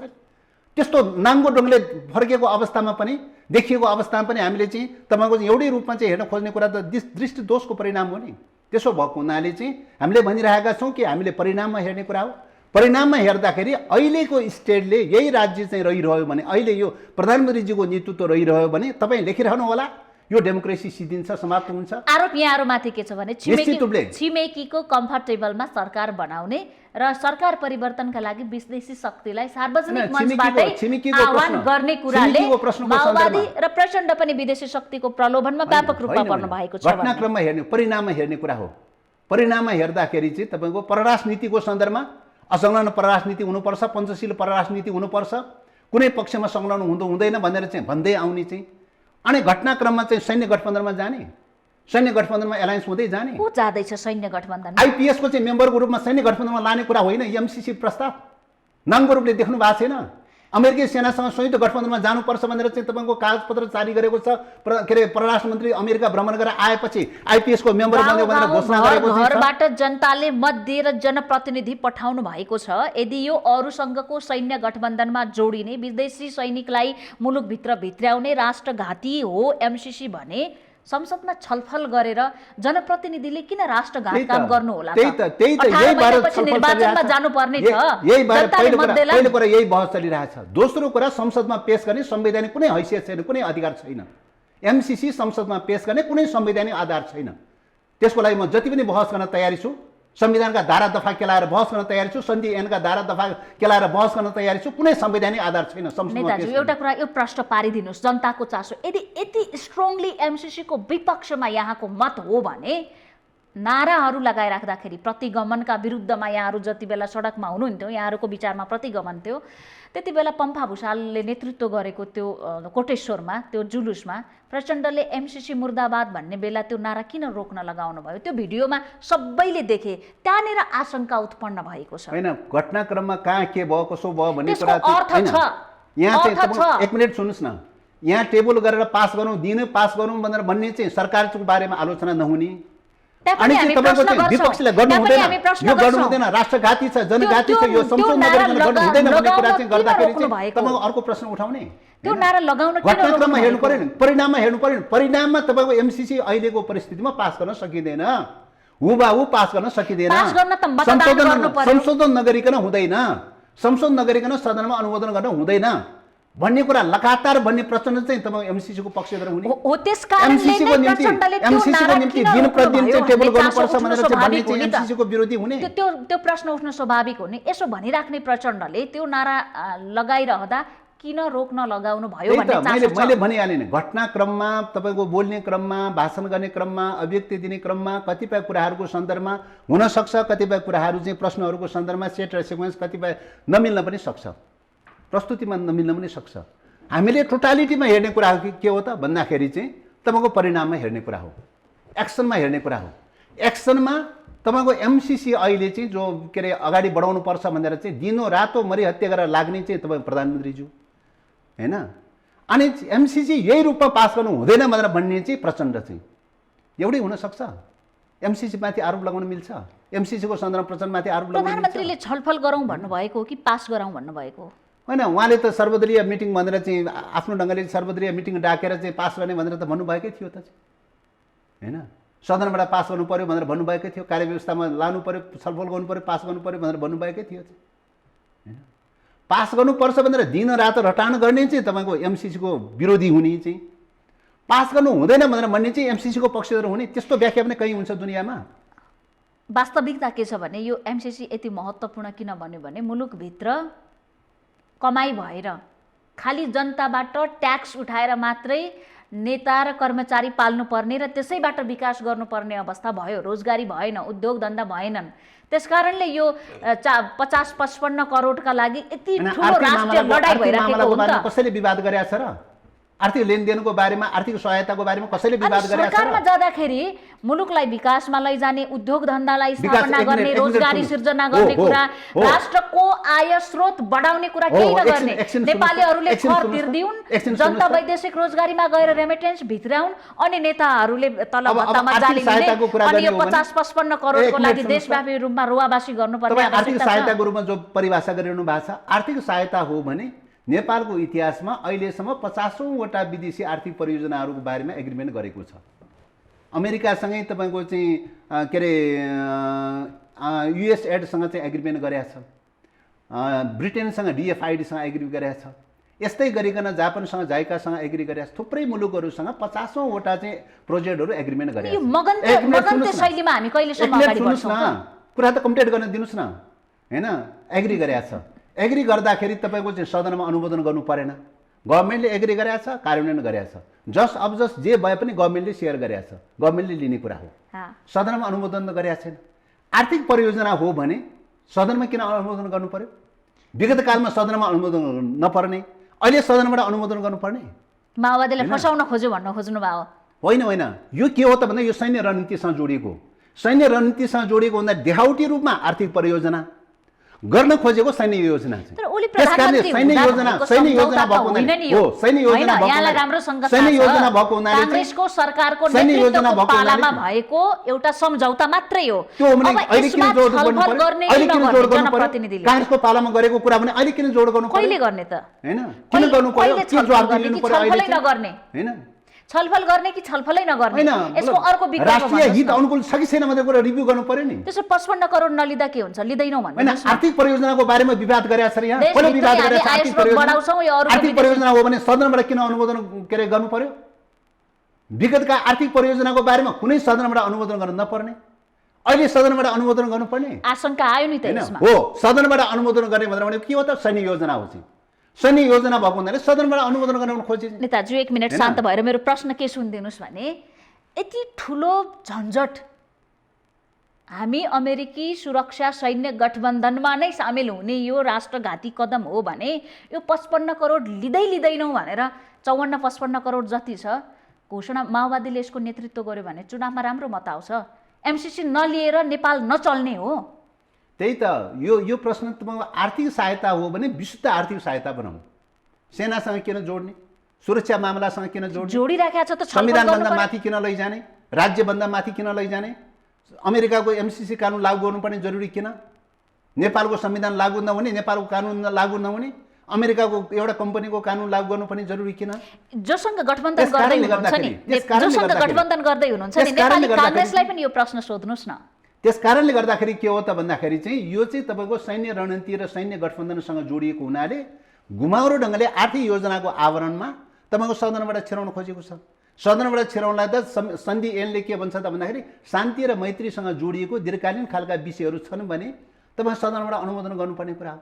त्यस्तो नाङ्गो डोङ्गले फर्केको अवस्थामा पनि, देखिएको अवस्थामा पनि हामीले चाहिँ तपाईँको एउटै रूपमा चाहिँ हेर्न खोज्ने कुरा त दृष्टि दोषको परिणाम हो नि। त्यसो भएको हुनाले चाहिँ हामीले भनिरहेका छौँ कि हामीले परिणाममा हेर्ने कुरा हो। परिणाममा हेर्दाखेरि अहिलेको स्टेटले यही राज्य चाहिँ रहिरह्यो भने, अहिले यो प्रधानमन्त्रीजीको नेतृत्व रहिरह्यो भने तपाईँ लेखिरहनु होला, यो डेमोक्रेसी सिद्धिन्छ, समाप्त हुन्छ। आरोप यहाँहरूमाथि के छ भने छिमेकीको कम्फर्टेबलमा सरकार बनाउने र सरकार परिवर्तनका लागि विदेशी शक्तिलाई सार्वजनिक मञ्चबाटै आह्वान गर्ने कुराले माओवादी र प्रचण्ड पनि विदेशी शक्तिको प्रलोभनमा व्यापक रूपमा पर्नु भएको छ। घटनाक्रममा हेर्ने, परिणाममा हेर्ने कुरा हो। परिणाममा हेर्दाखेरि चाहिँ तपाईँको परराष्ट्र नीतिको सन्दर्भमा असंलग्न परराष्ट्र नीति हुनुपर्छ, पञ्चशील परराष्ट्र नीति हुनुपर्छ, कुनै पक्षमा संलग्न हुँदैन भनेर चाहिँ भन्दै आउने चाहिँ, अनि घटनाक्रममा चाहिँ सैन्य गठबन्धनमा जाने, सैन्य गठबन्धनमा एलायन्स हुँदै जाने। को जाँदैछ सैन्य गठबन्धन? आइपीएसको चाहिँ मेम्बरको रूपमा सैन्य गठबन्धनमा लाने कुरा होइन एमसीसी प्रस्ताव। नामको रूपले देख्नु भएको छैन। अमेरिकी सेनासँग संयुक्त गठबन्धनमा जानुपर्छ भनेर चाहिँ तपाईँको कागजपत्र जारी गरेको छ। के अरे परराष्ट्र मन्त्री अमेरिका भ्रमण गरेर आएपछि आइपीएसको मेम्बर बन्यो भनेर घोषणा गरेको छ। घरबाट जनताले मत दिएर जनप्रतिनिधि पठाउनु भएको छ। यदि यो अरूसँगको सैन्य गठबन्धनमा जोडिने, विदेशी सैनिकलाई मुलुकभित्र भित्र्याउने राष्ट्रघाती हो एमसीसी भने संसदमा छलफल गरेर जनप्रतिनिधिले किन राष्ट्रघात काम गर्नु होला? निर्वाचनमा जानुपर्ने छ। पहिलो कुरा यही बहस चलिरहेछ। दोस्रो कुरा संसदमा पेश गर्ने संवैधानिक कुनै हैसियत छैन, कुनै अधिकार छैन। एमसीसी संसदमा पेश गर्ने कुनै संवैधानिक आधार छैन। त्यसको लागि म जति पनि बहस गर्न तयारी छु, संविधानका धारा दफा केलाएर बहस गर्न तयारी छु, सन्धि ऐनका धारा दफा केलाएर बहस गर्न तयारी छु, कुनै संवैधानिक आधार छैन। नेताजी एउटा कुरा यो प्रश्न पारिदिनुहोस्, जनताको चासो यदि स्ट्रङली एमसीसीको विपक्षमा यहाँको मत हो भने नाराहरू लगाइराख्दाखेरि प्रतिगमनका विरुद्धमा यहाँहरू जति बेला सडकमा हुनुहुन्थ्यो, यहाँहरूको विचारमा प्रतिगमन थियो, त्यति बेला पम्फा भूषालले नेतृत्व गरेको त्यो कोटेश्वरमा त्यो जुलुसमा प्रचण्डले एमसीसी मुर्दाबाद भन्ने बेला त्यो नारा किन रोक्न लगाउनु भयो? त्यो भिडियोमा सबैले देखे, त्यहाँनिर आशंका उत्पन्न भएको छ। हैन, घटनाक्रममा कहाँ के भयो कसो भयो भन्ने कुरा अर्थ छ। यहाँ चाहिँ एक मिनेट सुन्नुस् न, यहाँ टेबल गरेर पास गरौँ, दिन पास गरौँ भनेर भन्ने चाहिँ सरकारको बारेमा आलोचना नहुने, अनि चाहिँ तपाईको चाहिँ विपक्षीले गर्नु हुँदैन, यो गर्नु हुँदैन, राष्ट्रघाती छ, जनघाती छ, यो संसद नगरिकन गर्नु हुँदैन भन्ने कुरा चाहिँ गर्दाखेरि चाहिँ तपाईको अर्को प्रश्न उठाउने। त्यो नारा लगाउन किन घटनाक्रममा हेर्नु पर्यो नि, परिणाममा हेर्नु पर्यो नि। परिणाममा तपाईको एमसीसी अहिलेको परिस्थितिमा पास गर्न सकिँदैन, हुबाहु पास गर्न सकिँदैन। संशोधन नगरिकन हुँदैन, संशोधन नगरिकन सदनमा अनुमोदन गर्न हुँदैन भन्ने कुरा लगातार भन्ने प्रचण्ड चाहिँ तपाईको एमसीसीको पक्षधर हुने हो। त्यसकारणले नै प्रचण्डले त्यो नारा निम्ति दिन प्रतिदिन चाहिँ टेबल गर्नुपर्छ भनेर चाहिँ भन्ने चाहिँ एमसीसीको विरोधी हुने। त्यो प्रश्न उठ्न स्वाभाविक हो नि। यसो भनिराख्ने प्रचण्डले त्यो नारा लगाइरहँदा किन रोक्न लगाउनु भयो भन्ने चासो छ। मैले भनिहालेँ नि, घटनाक्रममा तपाईको बोल्ने क्रममा, भाषण गर्ने क्रममा, अभिव्यक्ति दिने क्रममा कतिपय कुराहरूको सन्दर्भमा हुन सक्छ, कतिपय कुराहरू चाहिँ प्रश्नहरूको सन्दर्भमा सेट र सिक्वेन्स कतिपय नमिल्न पनि सक्छ, प्रस्तुतिमा नमिल्न पनि सक्छ। हामीले टोटालिटीमा हेर्ने कुरा हो कि के हो त भन्दाखेरि चाहिँ तपाईँको परिणाममा हेर्ने कुरा हो, एक्सनमा हेर्ने कुरा हो। एक्सनमा तपाईँको एमसीसी अहिले चाहिँ जो के अरे अगाडि बढाउनु पर्छ भनेर चाहिँ दिनो रातो मरिहत्या गरेर लाग्ने चाहिँ तपाईँ प्रधानमन्त्रीज्यू हैन, अनि एमसीसी यही रूपमा पास गर्नु हुँदैन भनेर भन्ने चाहिँ प्रचण्ड चाहिँ एउटै हुनसक्छ। एमसीसी माथि आरोप लगाउन मिल्छ, एमसीसीको सन्दर्भमा प्रचण्डमाथि आरोप लगाउन मिल्छ। प्रधानमन्त्रीले छलफल गरौँ भन्नुभएको हो कि पास गरौँ भन्नुभएको हो? होइन, उहाँले त सर्वदलीय मिटिङ भनेर चाहिँ आफ्नो ढङ्गले सर्वदलीय मिटिङ डाकेर चाहिँ पास गर्ने भनेर त भन्नुभएकै थियो त हैन। सदनबाट पास गर्नु पर्यो भनेर भन्नुभएकै थियो, कार्यव्यवस्थामा लानु पर्यो, छलफल गर्नु पर्यो, पास गर्नु पर्यो भनेर भन्नुभएकै थियो हैन। पास गर्नुपर्छ भनेर दिन रात रटान गर्ने चाहिँ तपाईँको एमसीसीको विरोधी हुने चाहिँ, पास गर्नु हुँदैन भनेर भन्ने चाहिँ एमसीसीको पक्षधर हुने, त्यस्तो व्याख्या पनि कहीँ हुन्छ दुनियाँमा? वास्तविकता के छ भने यो एमसीसी यति महत्त्वपूर्ण किन भन्यो भने मुलुकभित्र कमाई भएर खालि जनताबाट ट्याक्स उठाएर मात्रै नेता र कर्मचारी पाल्नुपर्ने र त्यसैबाट विकास गर्नुपर्ने अवस्था भयो। रोजगारी भएन, उद्योग धन्दा भएनन्। त्यसकारणले यो 50-55 करोडका लागि यति ठुलो राष्ट्रिय लडाई भइरहेको हो नि त। कसैले विवाद गरेछ र? आर्थिक लेनदेनको बारेमा, आर्थिक सहायताको बारेमा कसैले विवाद गरेछ र? सरकारमा जाँदाखेरि मुलुकलाई विकासमा लैजाने, उद्योग धन्दालाई स्थापना गर्ने, रोजगारी सिर्जना गर्ने कुरा, राष्ट्रको आय स्रोत बढाउने कुरा केही नगर्ने, नेपालीहरूले कर तिर्दिउन्, जनता वैदेशिक रोजगारीमा गएर रेमिटेन्स भित्राउन्, अनि नेताहरूले तल भत्तामा जालिदिने, अनि यो 50-55 करोडको लागि देशव्यापी रूपमा रुवाबासी गर्नुपर्ने आवश्यकता छ। आर्थिक सहायताको रूपमा जो परिभाषा गरिरहनु भएको छ, आर्थिक सहायता हो भने नेपालको इतिहासमा अहिलेसम्म 50औं वटा विदेशी आर्थिक परियोजनाहरूको बारेमा एग्रिमेन्ट गरेको छ। अमेरिकासँगै तपाईँको चाहिँ के अरे युएसएडसँग चाहिँ एग्रिमेन्ट गरेका छ, ब्रिटेनसँग DFIDसँग एग्री गरेका छ, यस्तै गरिकन जापानसँग जाइकासँग एग्री गरेका छ, थुप्रै मुलुकहरूसँग 50औँवटा चाहिँ प्रोजेक्टहरू एग्रिमेन्ट गरेका यो मगन्ते शैलीमा हामी कहिलेसम्म अगाडि बढ्छौँ त? कुरा त कम्प्लिट गर्न दिनुहोस् न, हैन? एग्री गरेका छ, एग्री गर्दाखेरि तपाईँको चाहिँ सदनमा अनुमोदन गर्नु परेन, गभर्मेन्टले एग्री गरेका छ, कार्यान्वयन गरेका छ, जस्ट अब जस्ट जे भए पनि गभर्मेन्टले सेयर गरेका छ, गभर्मेन्टले लिने कुरा हो, सदनमा अनुमोदन त गरेका छैन। आर्थिक परियोजना हो भने सदनमा किन अनुमोदन गर्नु पर्यो? विगत कालमा सदनमा अनुमोदन नपर्ने, अहिले सदनबाट अनुमोदन गर्नुपर्ने? माओवादीलाई फसाउन खोज्यो भन्न खोज्नु भयो? होइन होइन, यो के हो त भन्दा यो सैन्य रणनीतिसँग जोडिएको, सैन्य रणनीतिसँग जोडिएको भन्दा देखावटी रूपमा आर्थिक परियोजना गर्न खोजेको सैन्य योजना छ। त्यसकारणले सैन्य योजना भएको हुनाले हो, सैन्य योजना भएको हुनाले कांग्रेसको सरकारको नेतृत्वको पालामा भएको एउटा सम्झौता मात्रै हो। त्यो भने अहिले किन जोड गर्नु पर्यो? अहिले किन जोड गर्नु पर्यो? कांग्रेसको पालामा गरेको कुरा भने अहिले किन जोड गर्नु पर्यो? कहिले गर्ने त? हैन, किन गर्नु पर्यो? के जवाब दिनु पर्यो अहिले? छलफलै नगर्ने, हैन? छलफल गर्ने कि छलफलै नगर्ने? यसको अर्को विकल्प राष्ट्रिय हित अनुकूल छ कि छैन भन्ने कुरा रिभ्यू गर्नु पर्यो नि। त्यसो 55 करोड नलिदा के हुन्छ? लिदैनौ भन्ने हैन, आर्थिक परियोजनाको बारेमा विवाद गरेका छ यहाँ, कसले विवाद गरेका छ? आर्थिक परियोजना हो भने सदनबाट किन अनुमोदन के अरे गर्नु पर्यो? विगतका आर्थिक परियोजनाको बारेमा कुनै सदनबाट अनुमोदन गर्न नपर्ने, अहिले सदनबाट अनुमोदन गर्नुपर्ने आशंका आयो नि त यसमा। हो, सदनबाट अनुमोदन गर्ने भनेर के हो त? सैन्य योजना हो चाहिँ, सैन्य योजना भएको हुनाले सदनबाट अनुमोदन गर्न खोजे। नेताजी 1 मिनट शान्त भएर मेरो प्रश्न के सुनिदिनुस् भने, यति ठुलो झन्झट हामी अमेरिकी सुरक्षा सैन्य गठबन्धनमा नै सामेल हुने यो राष्ट्रघाती कदम हो भने यो 55 करोड लिदैनौँ भनेर 54-55 करोड जति छ घोषणा माओवादीले यसको नेतृत्व गर्यो भने चुनावमा राम्रो मत आउँछ। MCC नलिएर नेपाल नचल्ने हो। त्यही त यो प्रश्न तपाईँको आर्थिक सहायता हो भने विशुद्ध आर्थिक सहायता बनाऊ, सेनासँग किन जोड्ने? सुरक्षा मामलासँग किन जोड्ने? जोडिराखेको छ त। संविधानभन्दा माथि किन लैजाने? राज्यभन्दा माथि किन लैजाने? अमेरिकाको MCC कानुन लागू गर्नुपर्ने जरुरी किन? नेपालको संविधान लागू नहुने, नेपालको कानुन लागू नहुने, अमेरिकाको एउटा कम्पनीको कानुन लागू गर्नुपर्ने जरुरी किन? जोसँग गठबन्धन गर्दै हुनुहुन्छ नि, जोसँग गठबन्धन गर्दै हुनुहुन्छ नि, नेपाली कांग्रेसलाई पनि यो प्रश्न सोध्नुस् न। त्यसकारणले गर्दाखेरि के हो त भन्दाखेरि चाहिँ यो चाहिँ तपाईँको सैन्य रणनीति र सैन्य गठबन्धनसँग जोडिएको हुनाले घुमाउरो ढङ्गले आर्थिक योजनाको आवरणमा तपाईँको सदनबाट छिराउन खोजेको छ। सदनबाट छिराउनलाई त सन्धि ऐनले के भन्छ त भन्दाखेरि शान्ति र मैत्रीसँग जोडिएको दीर्घकालीन खालका विषयहरू छन् भने तपाईँ सदनबाट अनुमोदन गर्नुपर्ने कुरा हो।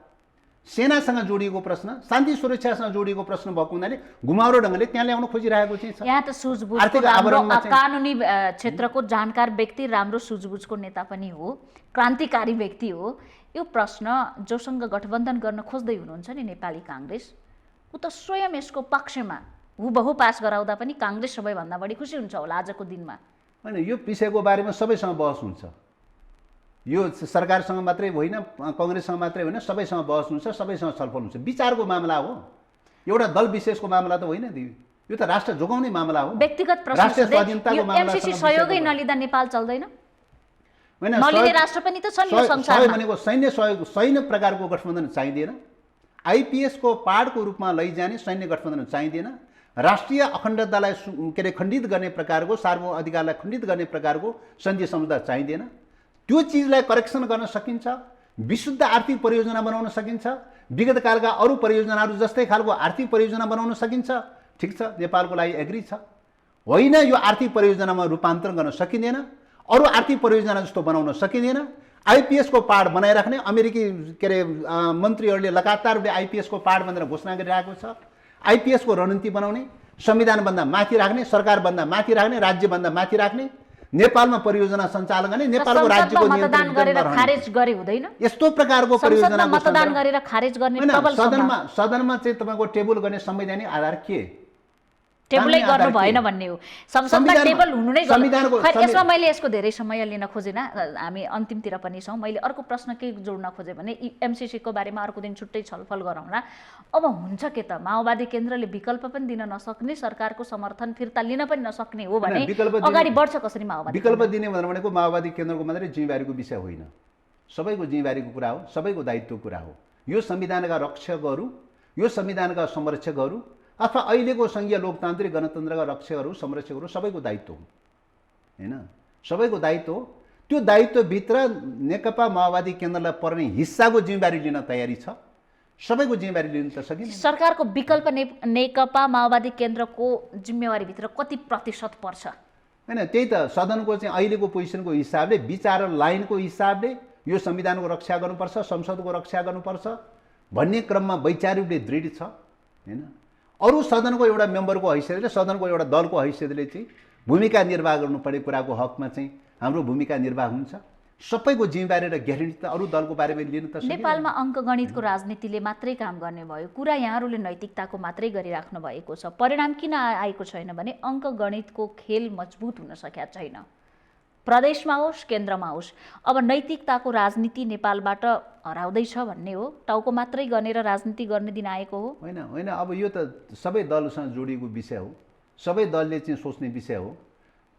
सेनासँग जोडिएको प्रश्न, शान्ति सुरक्षासँग जोडिएको प्रश्न भएको हुनाले घुमाउरो ढङ्गले त्यहाँ ल्याउन खोजिरहेको चाहिँ छ। यहाँ त सुझबुझको राम्रो कानुनी क्षेत्रको जानकार व्यक्ति, राम्रो सुझबुझको नेता पनि हो, क्रान्तिकारी व्यक्ति हो। यो प्रश्न जोसँग गठबन्धन गर्न खोज्दै हुनुहुन्छ नि नेपाली कांग्रेस, ऊ त स्वयं यसको पक्षमा हुबहु पास गराउँदा पनि कांग्रेस सबैभन्दा बढी खुसी हुन्छ होला आजको दिनमा। होइन, यो विषयको बारेमा सबैसँग बहस हुन्छ। यो सरकारसँग मात्रै होइन, कांग्रेससँग मात्रै होइन, सबैसँग बहस हुन्छ, सबैसँग छलफल हुन्छ। विचारको मामला हो, एउटा दल विशेषको मामला त होइन। यो त राष्ट्र जोगाउने मामला हो, व्यक्तिगत प्रश्न। राष्ट्रिय स्वाधीनताको मामला। MCC सहयोगै नलिँदा नेपाल चल्दैन? नलिने राष्ट्र पनि त छन् यो संसारमा। भनेको सैन्य सहयोग, सैन्य प्रकारको गठबन्धन चाहिँदैन। IPS को पार्टको रूपमा लैजाने सैन्य गठबन्धन चाहिँदैन। राष्ट्रिय अखण्डतालाई के अरे खण्डित गर्ने प्रकारको, सार्वभौम अधिकारलाई खण्डित गर्ने प्रकारको सन्धि सम्झौता चाहिँदैन। त्यो चिजलाई करेक्सन गर्न सकिन्छ, विशुद्ध आर्थिक परियोजना बनाउन सकिन्छ, विगत कालका अरू परियोजनाहरू जस्तै खालको आर्थिक परियोजना बनाउन सकिन्छ। ठिक छ, नेपालको लागि एग्री छ। होइन, यो आर्थिक परियोजनामा रूपान्तरण गर्न सकिँदैन, अरू आर्थिक परियोजना जस्तो बनाउन सकिँदैन। IPS को पार्ट बनाइराख्ने अमेरिकी के अरे मन्त्रीहरूले लगातार IPS को पार्ट भनेर घोषणा गरिरहेको छ। IPS को रणनीति बनाउने, संविधानभन्दा माथि राख्ने, सरकारभन्दा माथि राख्ने, राज्यभन्दा माथि राख्ने, नेपालमा परियोजना सञ्चालन गर्ने, नेपालको राज्यको मतदान गरेर खारेज गरे हुँदैन? यस्तो प्रकारको परियोजना मतदान गरेर खारेज गर्ने प्रबल सदनमा चाहिँ तपाईको टेबल गर्ने संवैधानिक आधार के? टेबलै गर्नु भएन भन्ने हो। संसदमा टेबल हुनु नै गयो। यसमा मैले यसको धेरै समय लिन खोजेन, हामी अन्तिमतिर पनि छौँ। मैले अर्को प्रश्न के जोड्न खोजेँ भने MCC को बारेमा अर्को दिन छुट्टै छलफल गरौँला। अब हुन्छ के त, माओवादी केन्द्रले विकल्प पनि दिन नसक्ने, सरकारको समर्थन फिर्ता लिन पनि नसक्ने हो भने अगाडि बढ्छ कसरी माओवादी? विकल्प दिने भनेको माओवादी केन्द्रको मात्रै जिम्मेवारीको विषय होइन, सबैको जिम्मेवारीको कुरा हो, सबैको दायित्वको कुरा हो। यो संविधानका रक्षकहरू, यो संविधानका संरक्षकहरू अथवा अहिलेको सङ्घीय लोकतान्त्रिक गणतन्त्रका रक्षकहरू, संरक्षकहरू सबैको दायित्व हो। हैन, सबैको दायित्व हो। त्यो दायित्वभित्र नेकपा माओवादी केन्द्रलाई पर्ने हिस्साको जिम्मेवारी लिन तयारी छ, सबैको जिम्मेवारी लिन त सकिन्छ। सरकारको विकल्प नेकपा माओवादी केन्द्रको जिम्मेवारीभित्र कति प्रतिशत पर्छ? हैन, त्यही त सदनको चाहिँ अहिलेको पोजिसनको हिसाबले, विचार लाइनको हिसाबले यो संविधानको रक्षा गर्नुपर्छ, संसदको रक्षा गर्नुपर्छ भन्ने क्रममा वैचारिक रूपले दृढ छ हैन। अरू सदनको एउटा मेम्बरको हैसियतले, सदनको एउटा दलको हैसियतले चाहिँ भूमिका निर्वाह गर्नुपर्ने कुराको हकमा चाहिँ हाम्रो भूमिका निर्वाह हुन्छ। सबैको जिम्मेवारी र ग्यारेन्टी त अरू दलको बारेमा लिनु त सकिँदैन। नेपालमा अङ्कगणितको राजनीतिले मात्रै काम गर्ने भयो, कुरा यहाँहरूले नैतिकताको मात्रै गरिराख्नु भएको छ। परिणाम किन आएको छैन भने अङ्कगणितको खेल मजबुत हुन सकेका छैन। प्रदेशमा होस् केन्द्रमा होस्, अब नैतिकताको राजनीति नेपालबाट हराउँदैछ भन्ने हो। टाउको मात्रै गनेर राजनीति गर्ने दिन आएको हो? होइन होइन, अब यो त सबै दलसँग जोडिएको विषय हो, सबै दलले चाहिँ सोच्ने विषय हो।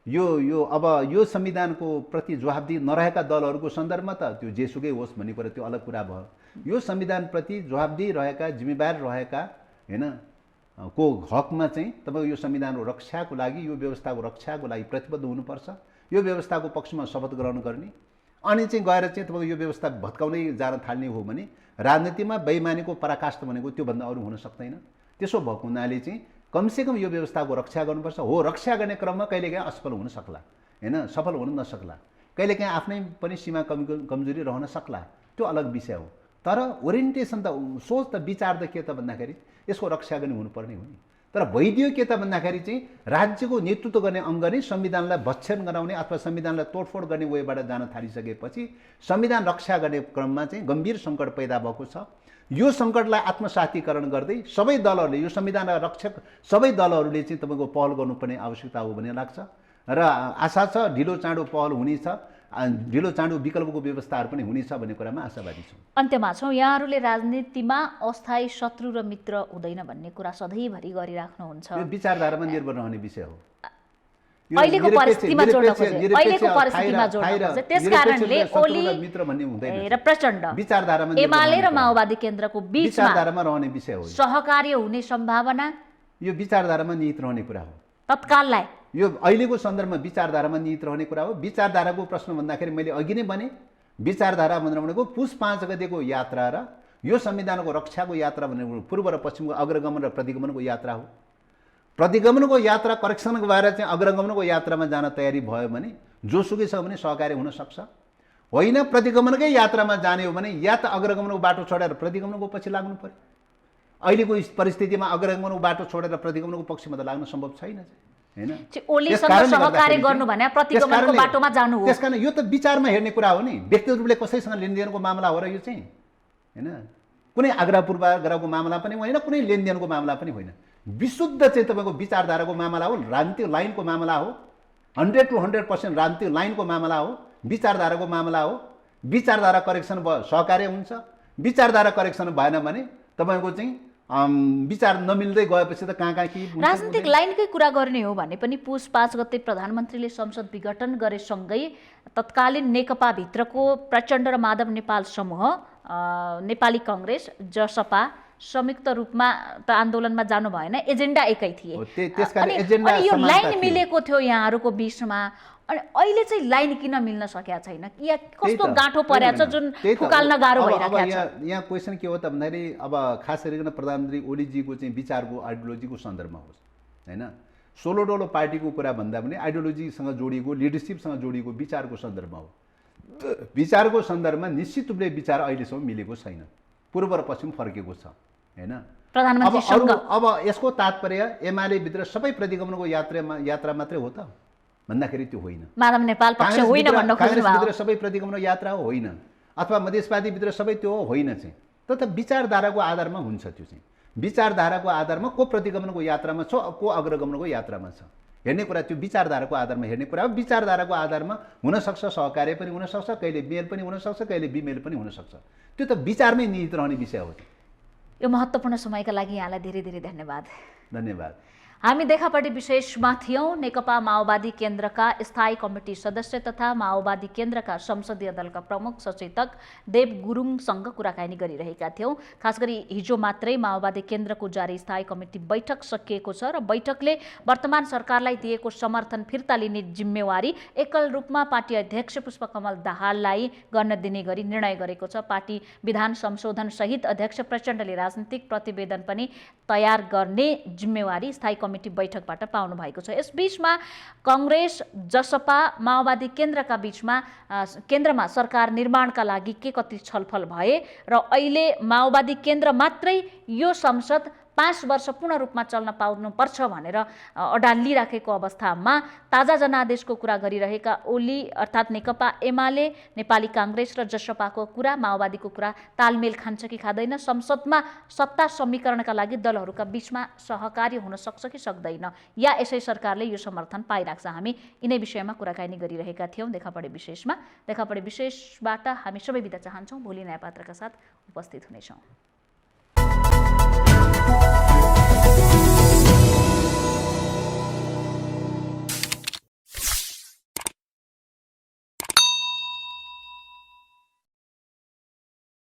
अब यो संविधानको प्रति जवाबदेही नरहेका दलहरूको सन्दर्भमा त त्यो जेसुकै होस् भन्ने कुरा त्यो अलग कुरा भयो। यो संविधानप्रति जवाबदेही रहेका, जिम्मेवार रहेका हैन को हकमा चाहिँ तपाईँको यो संविधानको रक्षाको लागि, यो व्यवस्थाको रक्षाको लागि प्रतिबद्ध हुनुपर्छ। यो व्यवस्थाको पक्षमा शपथ ग्रहण गर्ने, अनि चाहिँ गएर चाहिँ तपाईँको यो व्यवस्था भत्काउँदै जान थाल्ने हो भने राजनीतिमा बेइमानीको पराकाष्ठ भनेको त्योभन्दा अरू हुन सक्दैन। त्यसो भएको हुनाले चाहिँ कमसेकम यो व्यवस्थाको रक्षा गर्नुपर्छ। हो, रक्षा गर्ने क्रममा कहिलेकाहीँ असफल हुन सक्ला हैन, सफल हुन नसक्ला, कहिलेकाहीँ आफ्नै पनि सीमा कमजोरी रहन सक्ला, त्यो अलग विषय हो। तर ओरिएन्टेसन त, सोच त, विचार त के त भन्दाखेरि यसको रक्षा गर्ने हुनुपर्ने हो नि। तर भइदियो के त भन्दाखेरि चाहिँ राज्यको नेतृत्व गर्ने अङ्ग नै संविधानलाई भक्षण गराउने अथवा संविधानलाई तोडफोड गर्ने वेबाट जान थालिसकेपछि संविधान रक्षा गर्ने क्रममा चाहिँ गम्भीर सङ्कट पैदा भएको छ। यो सङ्कटलाई आत्मसातीकरण गर्दै सबै दलहरूले, यो संविधानका रक्षक सबै दलहरूले चाहिँ तपाईँको पहल गर्नुपर्ने आवश्यकता हो भन्ने लाग्छ र आशा छ ढिलो चाँडो पहल हुनेछ, ढिलो चाँडो विकल्पको व्यवस्थाहरू पनि हुनेछ भन्ने कुरामा आशावादी छौँ। अन्त्यमा छौँ, यहाँहरूले राजनीतिमा अस्थायी शत्रु र मित्र हुँदैन भन्ने कुरा सधैँभरि गरिराख्नुहुन्छ। यो विचारधारामा निर्भर रहने विषय हो। अहिलेको परिस्थितिमा जोड्न खोजे, त्यसकारणले ओली र प्रचण्ड, एमाले र माओवादी केन्द्रको बीचमा विचारधारामा रहने विषय हो। सहकार्य हुने सम्भावना यो विचारधारामा निहित रहने कुरा हो। तत्काललाई यो अहिलेको सन्दर्भमा विचारधारामा निहित रहने कुरा हो। विचारधाराको प्रश्न भन्दाखेरि मैले अघि नै भने, विचारधारा भनेको पुस 5 गतेको यात्रा र यो संविधानको रक्षाको यात्रा भनेको पूर्व र पश्चिमको अग्रगमन र प्रतिगमनको यात्रा हो। प्रतिगमनको यात्रा करेक्सनको भएर चाहिँ अग्रगमनको यात्रामा जान तयारी भयो भने जोसुकै छ भने सहकार्य हुन सक्छ। होइन, प्रतिगमनकै यात्रामा जाने हो भने या त अग्रगमनको बाटो छोडेर प्रतिगमनको पछि लाग्नु पर्यो। अहिलेको परिस्थितिमा अग्रगमनको बाटो छोडेर प्रतिगमनको पक्षमा त लाग्न सम्भव छैन हैन। ओलीसँग सहकार्य गर्नु भने प्रतिगमनको बाटोमा जानु हो। त्यसकारण यो त विचारमा हेर्ने कुरा हो नि, व्यक्तिगत रूपले कसैसँग लेनदेनको मामला हो र यो चाहिँ हैन, कुनै आग्रह पूर्वाग्रहको मामला पनि होइन, कुनै लेनदेनको मामला पनि होइन। विशुद्ध चाहिँ तपाईँको विचारधाराको मामला हो, राजनीतिक लाइनको मामला हो, 100 to 100% राजनीतिक लाइनको मामला हो, विचारधाराको मामला हो। विचारधारा करेक्सन भयो सहकार्य हुन्छ, विचारधारा करेक्सन भएन भने तपाईँको चाहिँ विचार नमिल्दै गएपछि त कहाँ के राजनीतिक लाइनकै कुरा गर्ने हो भने पनि पुस 5 गते प्रधानमन्त्रीले संसद विघटन गरेसँगै तत्कालीन नेकपा भित्रको प्रचण्ड र माधव नेपाल समूह, नेपाली काङ्ग्रेस, जसपा संयुक्त रूपमा त आन्दोलनमा जानु भएन, एजेन्डा एकै थिए। अनि यो लाइन मिलेको थियो यहाँहरूको बीचमा, अनि अहिले चाहिँ लाइन किन मिल्न सकेका छैन? या कस्तो गाँठो परेको छ जुन फुकाल्न गाह्रो भइरहेको छ? यहाँ क्वेसन के हो त भन्दाखेरि अब खास गरिकन प्रधानमन्त्री ओलीजीको चाहिँ विचारको आइडियोलोजीको सन्दर्भमा होस् हैन, सोलो डोलो पार्टीको कुरा भन्दा पनि आइडियोलोजीसँग जोडिएको, लिडरसिपसँग जोडिएको विचारको सन्दर्भमा हो। विचारको सन्दर्भमा निश्चित रूपले विचार अहिलेसम्म मिलेको छैन, पूर्व र पश्चिम फर्केको छ हैन। अब यसको तात्पर्य एमाले भित्र सबै प्रतिगमनको यात्रा मात्रै हो त भन्दाखेरि त्यो होइन। माधव नेपाल पक्ष होइन भन्न खोज्नु भयो। भित्र सबै प्रतिगमनको यात्रा हो होइन, अथवा मधेसवादी भित्र सबै त्यो होइन चाहिँ, त विचारधाराको आधारमा हुन्छ। त्यो चाहिँ विचारधाराको आधारमा को प्रतिगमनको यात्रामा छ, को अग्रगमनको यात्रामा छ हेर्ने कुरा, त्यो विचारधाराको आधारमा हेर्ने कुरा हो। विचारधाराको आधारमा हुनसक्छ सहकार्य पनि हुनसक्छ, कहिले मेल पनि हुनसक्छ, कहिले बिमेल पनि हुनसक्छ। त्यो त विचारमै निहित रहने विषय हो। यो महत्त्वपूर्ण समयका लागि यहाँलाई धेरै धेरै धन्यवाद। धन्यवाद। हामी देखापट्टि विशेषमा थियौँ। नेकपा माओवादी केन्द्रका स्थायी कमिटी सदस्य तथा माओवादी केन्द्रका संसदीय दलका प्रमुख सचेतक देव गुरुङसँग कुराकानी गरिरहेका थियौँ। खास गरी हिजो मात्रै माओवादी केन्द्रको जारी स्थायी कमिटी बैठक सकिएको छ र बैठकले वर्तमान सरकारलाई दिएको समर्थन फिर्ता लिने जिम्मेवारी एकल रूपमा पार्टी अध्यक्ष पुष्पकमल दाहाललाई गर्न दिने गरी निर्णय गरेको छ। पार्टी विधान संशोधन सहित अध्यक्ष प्रचण्डले राजनीतिक प्रतिवेदन पनि तयार गर्ने जिम्मेवारी स्थायी कमिटी बैठकबाट पाउनु भएको छ। यसबीचमा कांग्रेस जसपा माओवादी केन्द्रका बीचमा केन्द्रमा सरकार निर्माणका लागि के कति छलफल भए र अहिले माओवादी केन्द्र मात्रै यो संसद 5 वर्ष पूर्ण रूपमा चल्न पाउनुपर्छ भनेर अडान लिइराखेको अवस्थामा ताजा जनादेशको कुरा गरिरहेका ओली अर्थात् नेकपा एमाले, नेपाली कांग्रेस र जसपाको कुरा, माओवादीको कुरा तालमेल खान्छ कि खाँदैन, संसदमा सत्ता समीकरणका लागि दलहरूका बीचमा सहकार्य हुन सक्छ कि सक्दैन, या यसै सरकारले यो समर्थन पाइराख्छ। हामी यिनै विषयमा कुराकानी गरिरहेका थियौँ देखापडे विशेषमा। देखापडे विशेषबाट हामी सबै बिदा चाहन्छौँ। भोलि नयाँ पात्रका साथ उपस्थित हुनेछौँ।